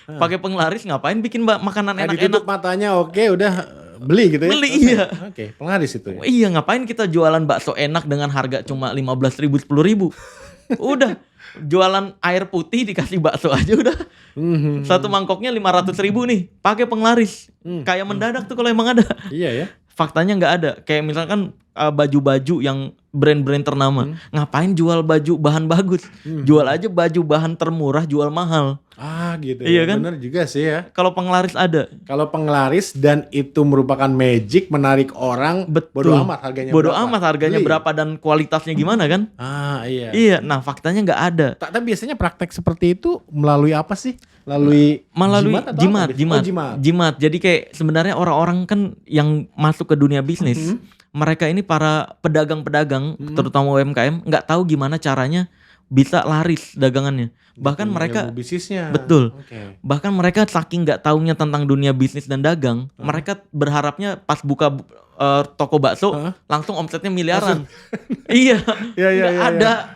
Pakai penglaris ngapain bikin makanan enak-enak?
Ditutup matanya oke udah beli gitu ya.
Beli
okay.
iya.
Oke, penglaris itu ya.
Iya, ngapain kita jualan bakso enak dengan harga cuma 15.000 10.000. Udah jualan air putih dikasih bakso aja udah. Satu mangkoknya 500.000 nih, pakai penglaris. Kayak mendadak tuh kalau emang ada.
Iya ya.
Faktanya nggak ada. Kayak misalkan baju-baju yang brand-brand ternama. Ngapain jual baju bahan bagus? Jual aja baju bahan termurah, jual mahal.
Gitu
Iya
ya.
kan?
Bener juga sih ya.
Kalau penglaris ada.
Kalau penglaris dan itu merupakan magic menarik orang, bodo amat harganya
Bodo
berapa.
amat harganya
Beli.
berapa dan kualitasnya gimana kan?
Iya.
Iya, nah faktanya nggak ada.
Tapi biasanya praktek seperti itu melalui apa sih? Melalui
jimat.
Jimat.
Jadi kayak sebenarnya orang-orang kan yang masuk ke dunia bisnis, mereka ini para pedagang-pedagang, terutama UMKM, nggak tahu gimana caranya bisa laris dagangannya. Bahkan mereka
bisnisnya.
betul.
Okay.
Bahkan mereka saking nggak taunya tentang dunia bisnis dan dagang, mereka berharapnya pas buka toko bakso langsung omsetnya miliaran. Iya.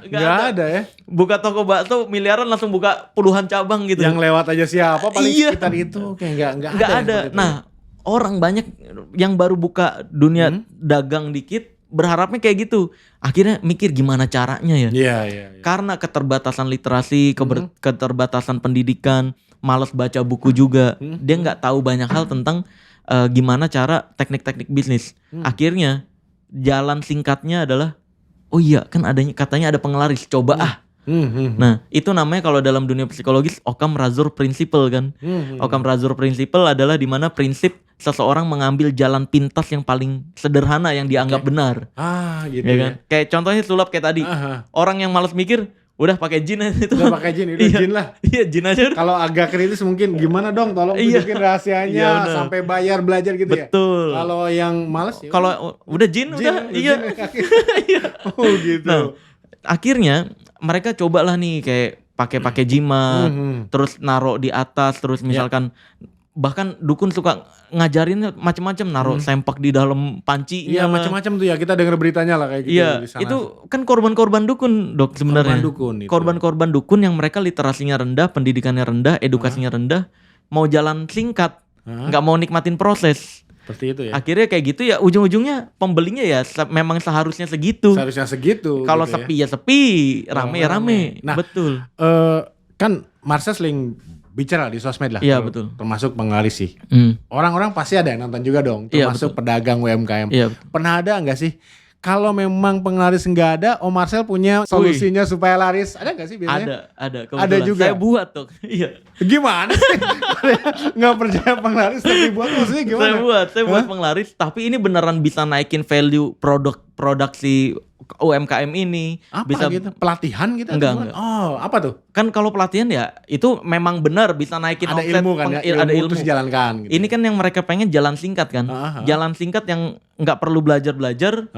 Nggak ada
ya.
Buka toko bakso miliaran langsung buka puluhan cabang gitu.
Yang lewat aja siapa paling
Iya.
sekitar itu kayak nggak
ada. Nah, orang banyak yang baru buka dunia dagang dikit berharapnya kayak gitu. Akhirnya mikir gimana caranya ya.
Iya.
Karena keterbatasan literasi, keterbatasan pendidikan, malas baca buku juga. Dia nggak tahu banyak hal tentang gimana cara teknik-teknik bisnis. Akhirnya jalan singkatnya adalah oh iya kan katanya ada penglaris, coba Nah, itu namanya kalau dalam dunia psikologis Occam-Razor Principle kan. Occam-Razor Principle adalah di mana prinsip seseorang mengambil jalan pintas yang paling sederhana yang dianggap benar.
Gitu
Ya kan? Kayak contohnya sulap kayak tadi. Orang yang malas mikir, udah pakai jin aja itu.
Udah pakai jin, udah jin lah.
Iya, jin aja.
Kalau agak kritis mungkin gimana dong tolong tunjukin rahasianya
Iya,
sampai bayar belajar gitu ya.
Betul.
Kalau yang males ya
kalau udah jin udah iya. Iya.
Oh gitu.
Nah, akhirnya mereka cobalah nih kayak pakai jimat, terus naruh di atas, terus misalkan bahkan dukun suka ngajarin macam-macam, naruh sempak di dalam panci.
Iya, macam-macam tuh ya, kita dengar beritanya lah kayak gitu.
Iya,
di sana.
itu kan korban-korban dukun, Dok, sebenarnya. Korban-korban dukun yang mereka literasinya rendah, pendidikannya rendah, edukasinya rendah, mau jalan singkat, nggak mau nikmatin proses.
Seperti itu ya.
Akhirnya kayak gitu ya, ujung-ujungnya pembelinya ya memang seharusnya segitu. Kalau
gitu
sepi ya sepi, rame ya rame.
Nah,
betul.
Kan Marcel sering bicara di sosmed lah.
Iya, betul.
Termasuk penglaris sih. Orang-orang pasti ada yang nonton juga dong.
Iya,
Termasuk pedagang UMKM.
Iya, betul.
Pernah ada nggak sih? Kalau memang penglaris nggak ada, Om Marcel punya solusinya supaya laris. Ada nggak sih biasanya?
Ada.
Ada juga.
Saya buat tuh. Iya.
Gimana sih? Nggak percaya penglaris tapi buat maksudnya gimana?
Saya buat penglaris. Tapi ini beneran bisa naikin value produksi UMKM ini.
Apa
bisa
gitu? Pelatihan gitu?
Enggak.
Oh, apa tuh?
Kan kalau pelatihan ya itu memang benar bisa naikin
Ada
omset,
ilmu kan ya?
ada ilmu.
Terus jalankan gitu.
Ini kan yang mereka pengen jalan singkat kan. Jalan singkat yang nggak perlu belajar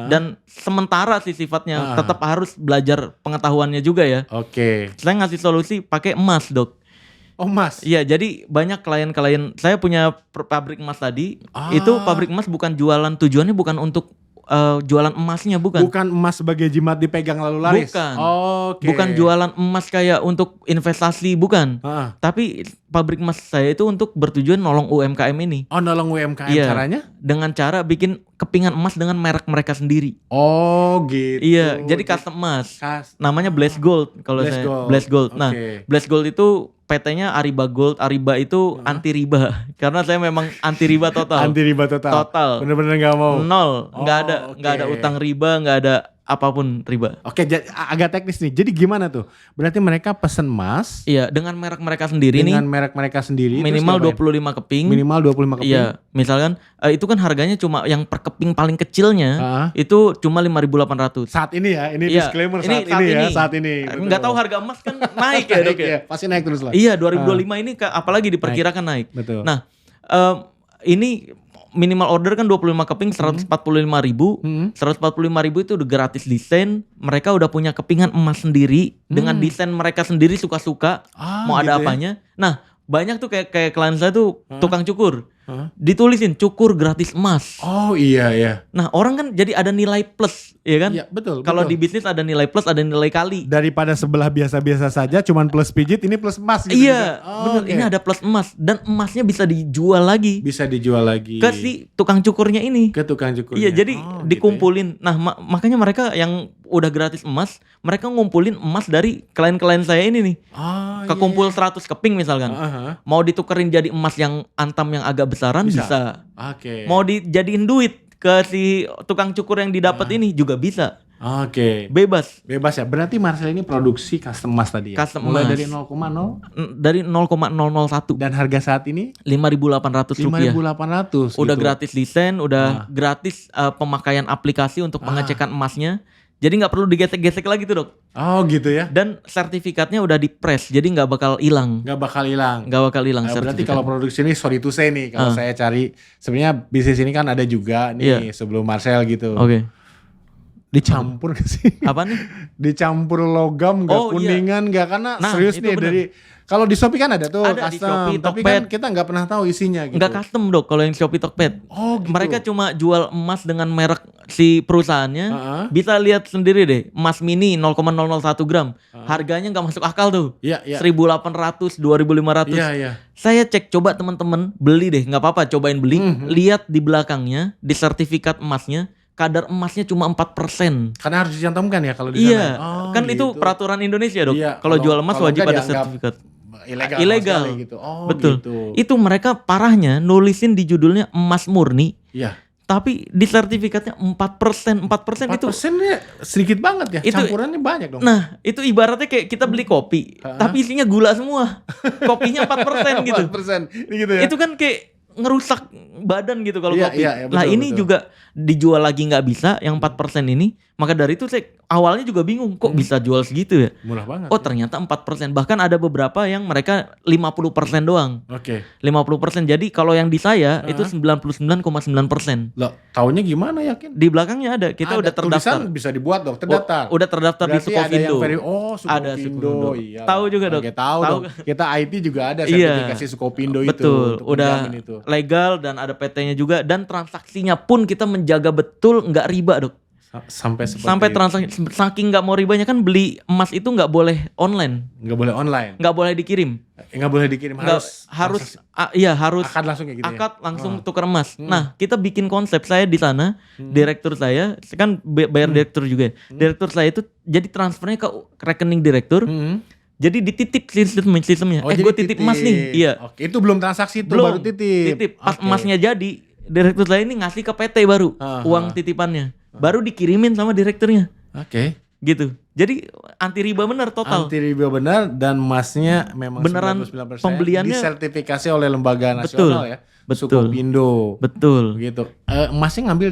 dan sementara sih sifatnya, tetap harus belajar pengetahuannya juga ya.
Oke.
Saya ngasih solusi pakai emas, Dok.
Oh, emas.
Iya, jadi banyak klien-klien saya punya pabrik emas tadi. Itu pabrik emas bukan jualan, tujuannya bukan untuk jualan emasnya, bukan.
Bukan emas sebagai jimat dipegang lalu laris.
Bukan.
Oke.
Bukan jualan emas kayak untuk investasi, bukan. Tapi pabrik emas saya itu untuk bertujuan nolong UMKM ini.
Oh, nolong UMKM.
Iya.
Caranya?
Dengan cara bikin kepingan emas dengan merek mereka sendiri.
Oh, gitu.
Iya, jadi custom emas. Namanya Blaze Gold kalau
Blaze
saya.
Gold.
Blaze Gold. Nah,
Oke.
Blaze Gold itu PT-nya Ariba Gold. Ariba itu anti riba. Karena saya memang anti riba total.
Anti riba total.
Total.
Bener-bener nggak mau.
Nol. Nggak ada
oke.
nggak ada utang riba, nggak ada apapun riba.
Oke, agak teknis nih. Jadi gimana tuh? Berarti mereka pesen emas
Iya, dengan merek mereka sendiri
dengan
nih.
merek mereka sendiri.
Minimal
terus diapain?
25 keping.
Minimal 25 keping.
Iya, misalkan itu kan harganya cuma yang per keping paling kecilnya itu cuma 5.800.
Saat ini ya, ini
Iya,
disclaimer
ini
saat ini.
Nggak tahu harga emas kan naik ya dok ya.
Iya, pasti naik terus lah.
Iya, 2025 ini apalagi diperkirakan naik.
Betul.
Nah, ini minimal order kan 25 keping 145.000. 145.000 itu udah gratis desain. Mereka udah punya kepingan emas sendiri dengan desain mereka sendiri suka-suka. Mau ada
gitu ya?
apanya. Nah, banyak tuh kayak klien saya tuh tukang cukur. Ditulisin cukur gratis emas.
Oh iya ya.
Nah, orang kan jadi ada nilai plus, ya kan?
Iya, betul.
Kalau
betul.
di bisnis ada nilai plus, ada nilai kali.
Daripada sebelah biasa-biasa saja cuman plus pijit, ini plus emas gitu.
Iya,
juga. Oh,
bener.
oke.
Ini ada plus emas dan emasnya bisa dijual lagi
Bisa dijual lagi
ke si tukang cukurnya ini.
ke tukang cukurnya.
Iya, jadi
Oh,
dikumpulin. Nah, makanya mereka yang udah gratis emas, mereka ngumpulin emas dari klien-klien saya ini nih.
Gitu ya? Oh,
Kekumpul 100 keping misalkan. Mau ditukerin jadi emas yang antam yang agak besaran bisa.
Oke.
Mau dijadiin duit ke si tukang cukur yang didapat ini juga bisa.
Oke.
Bebas.
Bebas ya. Berarti Marcel ini produksi custom emas tadi ya.
Custom
Mulai
emas.
dari 0,0
Dari 0,001.
dan harga saat ini
5.800 rupiah.
5.800
Udah
gitu.
gratis desain, udah gratis pemakaian aplikasi untuk pengecekan emasnya. Jadi nggak perlu digesek-gesek lagi tuh dok.
Oh gitu ya.
Dan sertifikatnya udah di press, jadi nggak bakal hilang.
Nggak bakal hilang.
Nggak bakal hilang
Berarti
sertifikat.
kalau produksi ini sorry to say nih, kalau saya cari sebenarnya bisnis ini kan ada juga nih sebelum Marcel gitu.
Oke.
Dicampur gak sih?
Apa nih?
Dicampur logam nggak
Oh, iya.
kuningan nggak karena
Nah,
serius
itu
nih
bener.
dari kalau di Shopee kan ada tuh
Ada di
custom,
Shopee,
tapi
Tokped.
kan kita nggak pernah tahu isinya gitu.
Nggak custom dok kalau yang Shopee Tokped.
Oh gitu.
Mereka cuma jual emas dengan merek si perusahaannya. Bisa lihat sendiri deh, emas mini 0,001 gram. Harganya nggak masuk akal tuh.
Iya, iya.
1.800, 2.500.
Iya, iya.
Saya cek coba teman-teman beli deh, nggak apa-apa cobain beli. Lihat di belakangnya, di sertifikat emasnya, kadar emasnya cuma 4%.
Karena harus dicantumkan ya kalau di sana.
Iya,
Oh,
kan itu
gitu.
peraturan Indonesia dok.
Iya,
Kalau jual emas
kalau
wajib
enggak
ada
dianggap
sertifikat.
ilegal.
Ilegal.
sama sekali gitu. Oh,
Betul.
gitu.
Itu mereka parahnya nulisin di judulnya emas murni,
Iya.
tapi di sertifikatnya 4%. 4% itu.
4%-nya sedikit banget ya.
Itu-
Campurannya banyak dong.
Nah, itu ibaratnya kayak kita beli kopi, tapi isinya gula semua. Kopinya 4% gitu.
4%. Ini gitu ya.
Itu kan kayak ngerusak badan gitu kalau
Iya,
kopi.
iya, iya, betul,
Nah, ini
betul.
juga dijual lagi nggak bisa yang 4% ini. Maka dari itu saya awalnya juga bingung kok bisa jual segitu ya.
Murah banget.
Oh, ternyata 4%. Bahkan ada beberapa yang mereka 50% doang.
Oke.
50%. Jadi kalau yang di saya itu 99,9%.
Loh, taunya gimana yakin?
Di belakangnya ada. Kita udah terdaftar.
Tulisan bisa dibuat dong, terdaftar.
Udah terdaftar
Berarti
di
ada yang
Sukovindo.
Sukovindo.
Ada Sukovindo.
Iya.
Tahu juga, Dok.
Oke, tahu
Tahu.
dong. Kita IT juga ada
Iya.
sertifikasi Sukovindo itu.
Betul,
untuk
udah
menjamin itu.
legal dan ada PT-nya juga dan transaksinya pun kita menjaga betul nggak riba dok.
Sampai seperti
Sampai transaksi saking nggak mau ribanya kan beli emas itu nggak boleh online,
nggak boleh online.
nggak boleh dikirim,
Nggak boleh dikirim,
nggak harus harus
akad langsung kayak gitu ya.
akad langsung tukar emas. Nah kita bikin konsep saya di sana, direktur saya kan bayar direktur juga. Direktur saya itu jadi transfernya ke rekening direktur. Jadi dititip sistemnya.
Oh, jadi
Gue titip emas nih. Iya.
Oke, itu belum transaksi itu
Belum
baru titip.
Pas
Oke.
emasnya jadi, direktur saya ini ngasih ke PT baru uang titipannya. Baru dikirimin sama direkturnya.
Oke.
Gitu. Jadi anti riba bener total.
Anti riba benar dan emasnya memang
Beneran
99%
pembeliannya-
disertifikasi oleh lembaga
Betul.
nasional ya.
Betul.
Sukovindo.
Betul.
Begitu. Emasnya ngambil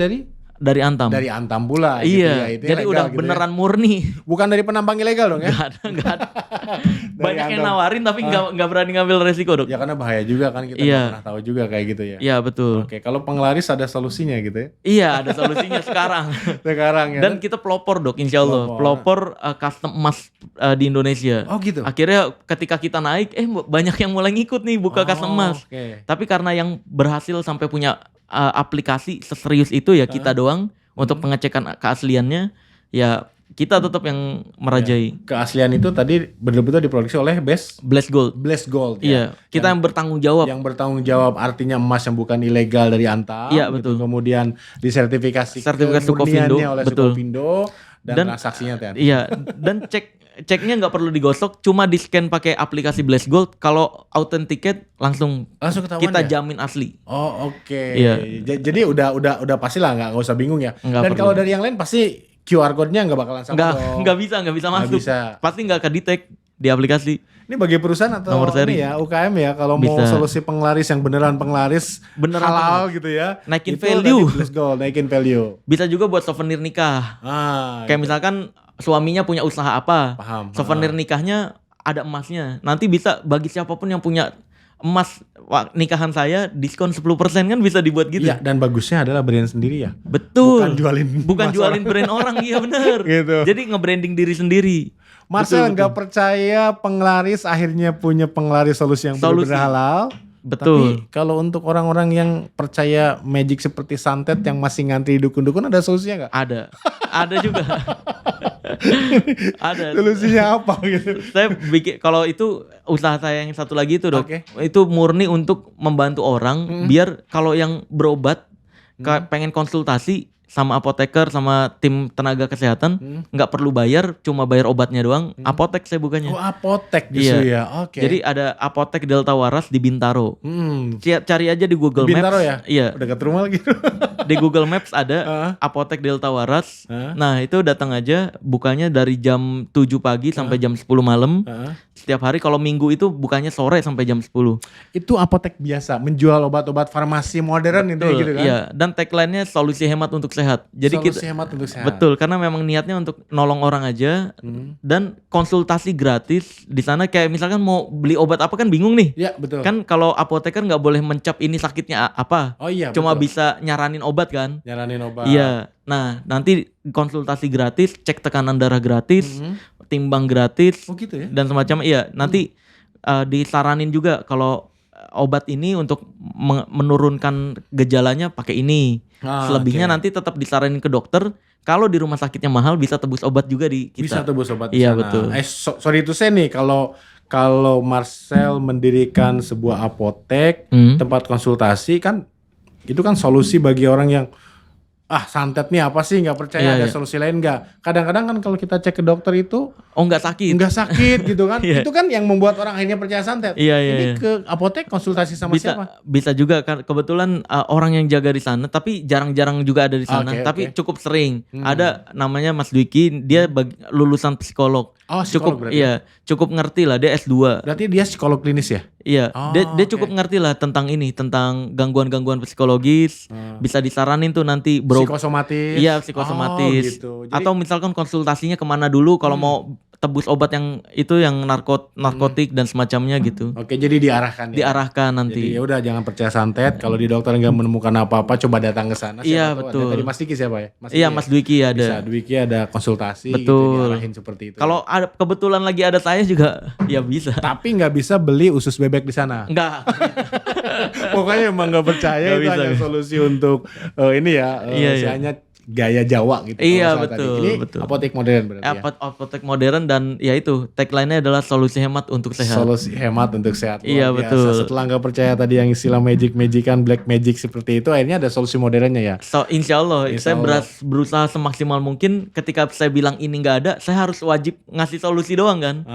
Dari Antam.
dari Antam pula gitu
Iya.
ya. Itu
Jadi
legal
udah
gitu ya.
beneran murni.
Bukan dari penambang ilegal dong ya.
Enggak ada.
Dari
Banyak yang
Antam.
nawarin tapi enggak berani ngambil resiko, Dok.
Ya karena bahaya juga kan kita
Iya.
nggak pernah tahu juga kayak gitu ya.
Iya, betul.
Oke, kalau penglaris ada solusinya gitu ya.
Iya, ada solusinya sekarang.
Sekarang ya.
Dan kita pelopor, Dok, insya Allah. Pelopor custom emas di Indonesia.
Oh gitu.
Akhirnya ketika kita naik, banyak yang mulai ngikut nih buka custom emas.
Oke.
Tapi karena yang berhasil sampai punya aplikasi seserius itu ya kita doang untuk pengecekan keasliannya, ya kita tetap yang merajai.
Keaslian itu tadi betul-betul diproduksi oleh
Blast Gold.
Blast Gold
Iya, kita yang bertanggung jawab.
Yang bertanggung jawab artinya emas yang bukan ilegal dari Antam.
Iya,
gitu.
betul.
Kemudian disertifikasi
Sertifikat
kemurniannya
Sukovindo,
oleh
betul.
Sukovindo dan
Dan
transaksinya Tian.
Iya, dan ceknya nggak perlu digosok, cuma di scan pakai aplikasi Blast Gold. Kalau authenticate langsung
Langsung ketahuan
kita
ya?
jamin asli.
Oh oke.
Iya.
Jadi udah pasti lah nggak usah bingung ya.
Nggak
Dan
perlu.
kalau dari yang lain pasti QR code-nya nggak bakalan sama dong.
Nggak bisa masuk.
Bisa.
Pasti nggak kedetek di aplikasi.
Ini bagi perusahaan atau
Nomor seri.
ini ya UKM ya kalau mau
Bisa.
solusi penglaris yang beneran
Beneran
halal gitu ya.
Naikin
itu
value.
tadi Bliss Gold, naikin value.
Bisa juga buat souvenir nikah. Kayak misalkan suaminya punya usaha apa,
Paham.
souvenir nikahnya ada emasnya. Nanti bisa bagi siapapun yang punya emas nikahan saya diskon 10% kan bisa dibuat gitu.
Iya, dan bagusnya adalah brand sendiri ya.
Betul.
emas
Bukan jualin
orang.
brand orang, iya bener.
Gitu.
Jadi nge-branding diri sendiri.
Marcel
Betul,
nggak percaya penglaris akhirnya punya penglaris solusi yang
Solusi.
benar-benar halal.
Betul.
Tapi kalau untuk orang-orang yang percaya magic seperti santet yang masih ngantri di dukun-dukun ada solusinya nggak?
Ada juga. Ada.
Solusinya apa gitu?
Saya bikin kalau itu usaha saya yang satu lagi itu, Dok.
Oke.
Itu murni untuk membantu orang biar kalau yang berobat pengen konsultasi sama apoteker sama tim tenaga kesehatan nggak perlu bayar, cuma bayar obatnya doang. Apotek saya bukannya.
Oh, apotek justru ya. Oke.
Jadi ada apotek Delta Waras di Bintaro. Cari aja di Google
Bintaro
Maps.
ya?
Iya.
Udah ke rumah lagi.
Di Google Maps ada apotek Delta Waras. Nah, itu datang aja bukanya dari jam 7 pagi sampai jam 10 malam. Setiap hari, kalau Minggu itu bukanya sore sampai jam 10.
Itu apotek biasa menjual obat-obat farmasi modern itu gitu kan?
Iya, dan tagline-nya solusi hemat untuk sehat. Jadi
Solusi hemat untuk sehat.
Betul, karena memang niatnya untuk nolong orang aja dan konsultasi gratis di sana. Kayak misalkan mau beli obat apa kan bingung nih.
Iya, betul.
Kan kalau apoteker nggak boleh mencap ini sakitnya apa.
Oh iya,
Cuma
betul.
bisa nyaranin obat kan.
Nyaranin obat.
Iya. Nah, nanti konsultasi gratis, cek tekanan darah gratis, timbang gratis,
Oh gitu ya?
dan semacam. Iya, nanti disaranin juga kalau obat ini untuk menurunkan gejalanya pakai ini. Selebihnya
oke.
nanti tetap disaranin ke dokter. Kalau di rumah sakitnya mahal bisa tebus obat juga di
Bisa
kita.
tebus obat di
Iya,
sana.
betul.
Sorry itu saya nih kalau Marcel mendirikan sebuah apotek, tempat konsultasi kan itu kan solusi bagi orang yang santet nih apa sih, nggak percaya ada
Iya,
solusi lain nggak. Kadang-kadang kan kalau kita cek ke dokter itu
Oh, nggak sakit.
nggak sakit gitu kan.
Iya.
Itu kan yang membuat orang akhirnya percaya santet.
Iya,
Ini
iya.
ke apotek konsultasi sama siapa?
Bisa juga kan, kebetulan orang yang jaga di sana, tapi jarang-jarang juga ada di sana.
Oke,
Tapi
oke.
cukup sering. Ada namanya Mas Dwiki, dia lulusan psikolog.
Oh, psikolog
Cukup
berarti.
iya, cukup ngerti lah, dia S2.
Berarti dia psikolog klinis ya?
Iya,
Oh,
dia cukup ngerti lah tentang ini, tentang gangguan-gangguan psikologis. Bisa disaranin tuh nanti
Psikosomatis.
Iya, psikosomatis.
Oh, gitu. Jadi,
Atau misalkan konsultasinya kemana dulu kalau mau tebus obat yang itu yang narkotik dan semacamnya gitu.
oke, jadi diarahkan ya.
Diarahkan
Jadi
nanti.
ya udah jangan percaya santet. Kalau di dokter nggak menemukan apa-apa, coba datang ke sana.
Iya,
Siapa tahu
betul.
Ada. Tadi Mas Diki siapa ya?
Iya, Mas Dwiki
Bisa,
ada.
Dwiki ada konsultasi. Gitu,
Betul.
diarahin seperti itu.
Kalau ada kebetulan lagi ada saya juga, ya bisa.
tapi nggak bisa beli usus bebek di sana.
Enggak.
Pokoknya emang nggak percaya
Nggak
itu
bisa.
hanya solusi untuk ini ya.
Iya, iya.
Istilahnya gaya Jawa gitu.
Iya,
kalau salah tadi.
betul,
Ini
betul.
apotek modern berarti ya.
Apotek modern dan ya itu tagline-nya adalah solusi hemat untuk sehat.
Solusi hemat untuk sehat.
Iya,
Luar biasa.
betul.
Setelah nggak percaya tadi yang istilah magic-magican, black magic seperti itu, akhirnya ada solusi modernnya ya.
Insya Allah,
Insya
saya
Allah.
berusaha semaksimal mungkin. Ketika saya bilang ini nggak ada, saya harus wajib ngasih solusi doang kan.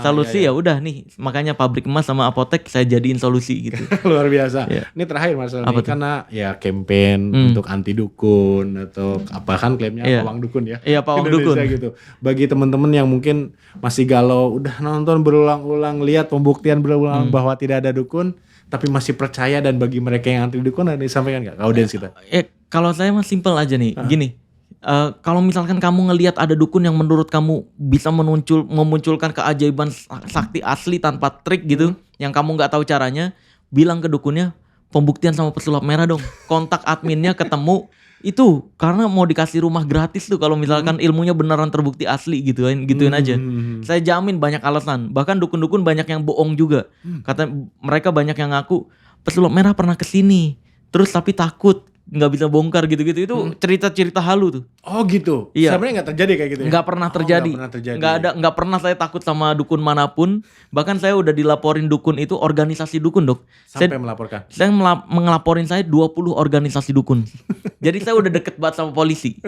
Solusi
iya,
ya udah nih, makanya pabrik emas sama apotek saya jadiin solusi gitu.
luar biasa.
Iya.
Ini terakhir Marcel
Apa
nih,
tuh?
karena ya campaign untuk anti dukun atau apa kan klaimnya
Iya.
pawang dukun ya.
Iya, pawang
Indonesia
dukun.
gitu. Bagi teman-teman yang mungkin masih galau, udah nonton berulang-ulang, lihat pembuktian berulang bahwa tidak ada dukun, tapi masih percaya, dan bagi mereka yang anti dukun ada disampaikan nggak ke audiens kita?
Kalau saya mah simpel aja nih, gini. Kalau misalkan kamu ngelihat ada dukun yang menurut kamu bisa memunculkan keajaiban sakti asli tanpa trik gitu, yang kamu nggak tahu caranya, bilang ke dukunnya, pembuktian sama pesulap merah dong. Kontak adminnya, ketemu. Itu karena mau dikasih rumah gratis tuh kalau misalkan ilmunya beneran terbukti asli gituin aja. Saya jamin banyak alasan. Bahkan dukun-dukun banyak yang bohong juga. Kata mereka banyak yang ngaku pesulap merah pernah kesini, terus tapi takut nggak bisa bongkar gitu-gitu. Itu cerita-cerita halu tuh.
Oh gitu.
Iya.
Sebenarnya nggak terjadi kayak gitu ya?
Nggak pernah terjadi.
Nggak pernah terjadi.
Nggak pernah saya takut sama dukun manapun. Bahkan saya udah dilaporin dukun itu organisasi dukun, Dok.
Sampai melaporkan.
Saya ngelaporin saya 20 organisasi dukun. Jadi saya udah deket banget sama polisi.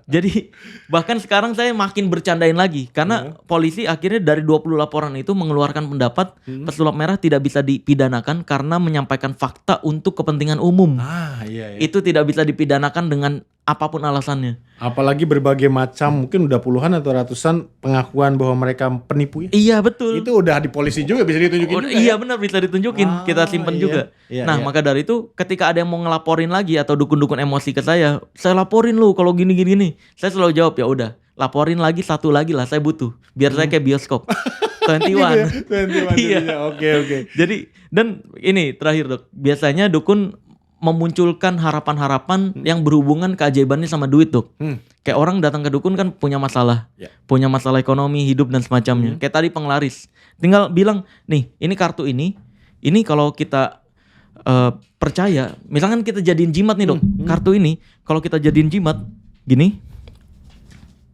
Jadi bahkan sekarang saya makin bercandain lagi. Karena polisi akhirnya dari 20 laporan itu mengeluarkan pendapat pesulap merah tidak bisa dipidanakan karena menyampaikan fakta untuk kepentingan umum.
Iya.
Itu tidak bisa dipidanakan dengan apapun alasannya.
Apalagi berbagai macam, mungkin udah puluhan atau ratusan pengakuan bahwa mereka penipu ya.
Iya betul.
Itu udah di polisi juga bisa ditunjukin juga
Iya
ya?
benar, bisa ditunjukin, kita simpen
iya.
juga.
Iya,
Nah
iya.
maka dari itu ketika ada yang mau ngelaporin lagi atau dukun-dukun emosi ke saya laporin lu kalau gini. Saya selalu jawab ya udah, laporin lagi satu lagi lah, saya butuh. Biar saya kayak bioskop. 21.
Gitu ya? 21
Iya.
jadinya. Oke.
Jadi dan ini terakhir Dok, biasanya dukun memunculkan harapan-harapan yang berhubungan keajaibannya sama duit Dok. Kayak orang datang ke dukun kan punya masalah.
Ya.
Punya masalah ekonomi, hidup dan semacamnya. Kayak tadi penglaris. Tinggal bilang, nih ini kartu ini kalau kita percaya, misalkan kita jadiin jimat nih Dok. Kartu ini kalau kita jadiin jimat gini.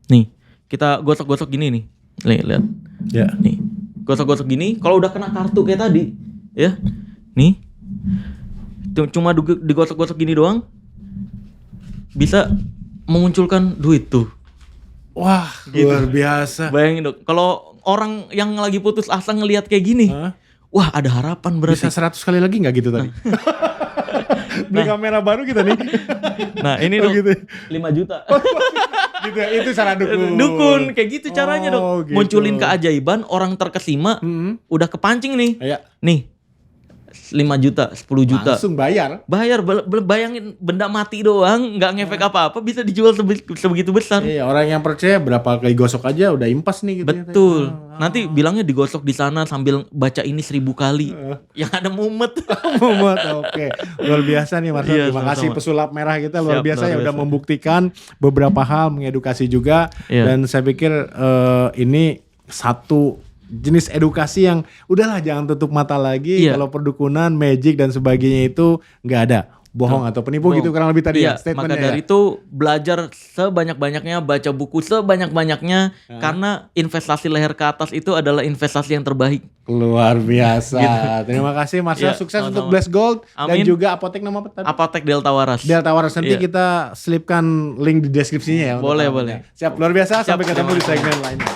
Nih, kita gosok-gosok gini nih. Lihat.
Ya.
Nih, gosok-gosok gini, kalau udah kena kartu kayak tadi, ya, nih, cuma digosok-gosok gini doang, bisa memunculkan duit tuh.
Wah, luar biasa.
Bayangin Dok, kalau orang yang lagi putus asa ngelihat kayak gini, wah ada harapan berarti.
Bisa 100 kali lagi nggak gitu tadi? Beli kamera baru kita nih.
Nah ini
Oh,
Dok,
gitu.
5 juta.
Gitu ya, itu cara dukun.
Dukun, kayak gitu caranya Dok.
Oh, gitu.
Munculin keajaiban, orang terkesima, udah kepancing nih.
Ya,
Nih, 5 juta, 10 juta.
langsung bayar.
Bayar, bayangin benda mati doang, nggak ngefek apa-apa, bisa dijual sebegitu besar.
Iya, orang yang percaya berapa kali gosok aja udah impas nih gitu.
Betul. Nanti bilangnya digosok di sana sambil baca ini 1000 kali. Yang ada mumet.
Mumet, oke. Luar biasa nih Marcel.
Iya,
Terima kasih
sama-sama.
pesulap merah kita luar
Siap,
biasa
luar
ya udah
biasa.
membuktikan beberapa hal, mengedukasi juga.
Iya.
Dan saya pikir ini satu jenis edukasi yang udahlah jangan tutup mata lagi.
Iya.
Kalau perdukunan, magic dan sebagainya itu nggak ada. Bohong atau penipu gitu kurang lebih tadi
Iya,
ya statementnya
maka dari
ya.
itu belajar sebanyak-banyaknya, baca buku sebanyak-banyaknya, karena investasi leher ke atas itu adalah investasi yang terbaik.
Luar biasa. Terima kasih Marcel,
Iya,
sukses
sama-sama.
untuk Bless Gold dan
Amin.
juga apotek nama apa tadi?
Apotek Delta Waras.
Delta Waras, nanti
Iya.
kita selipkan link di deskripsinya ya. untuk
Boleh,
alamatnya.
boleh.
Siap, luar biasa.
Siap,
Sampai ketemu
terima
di segmen lainnya.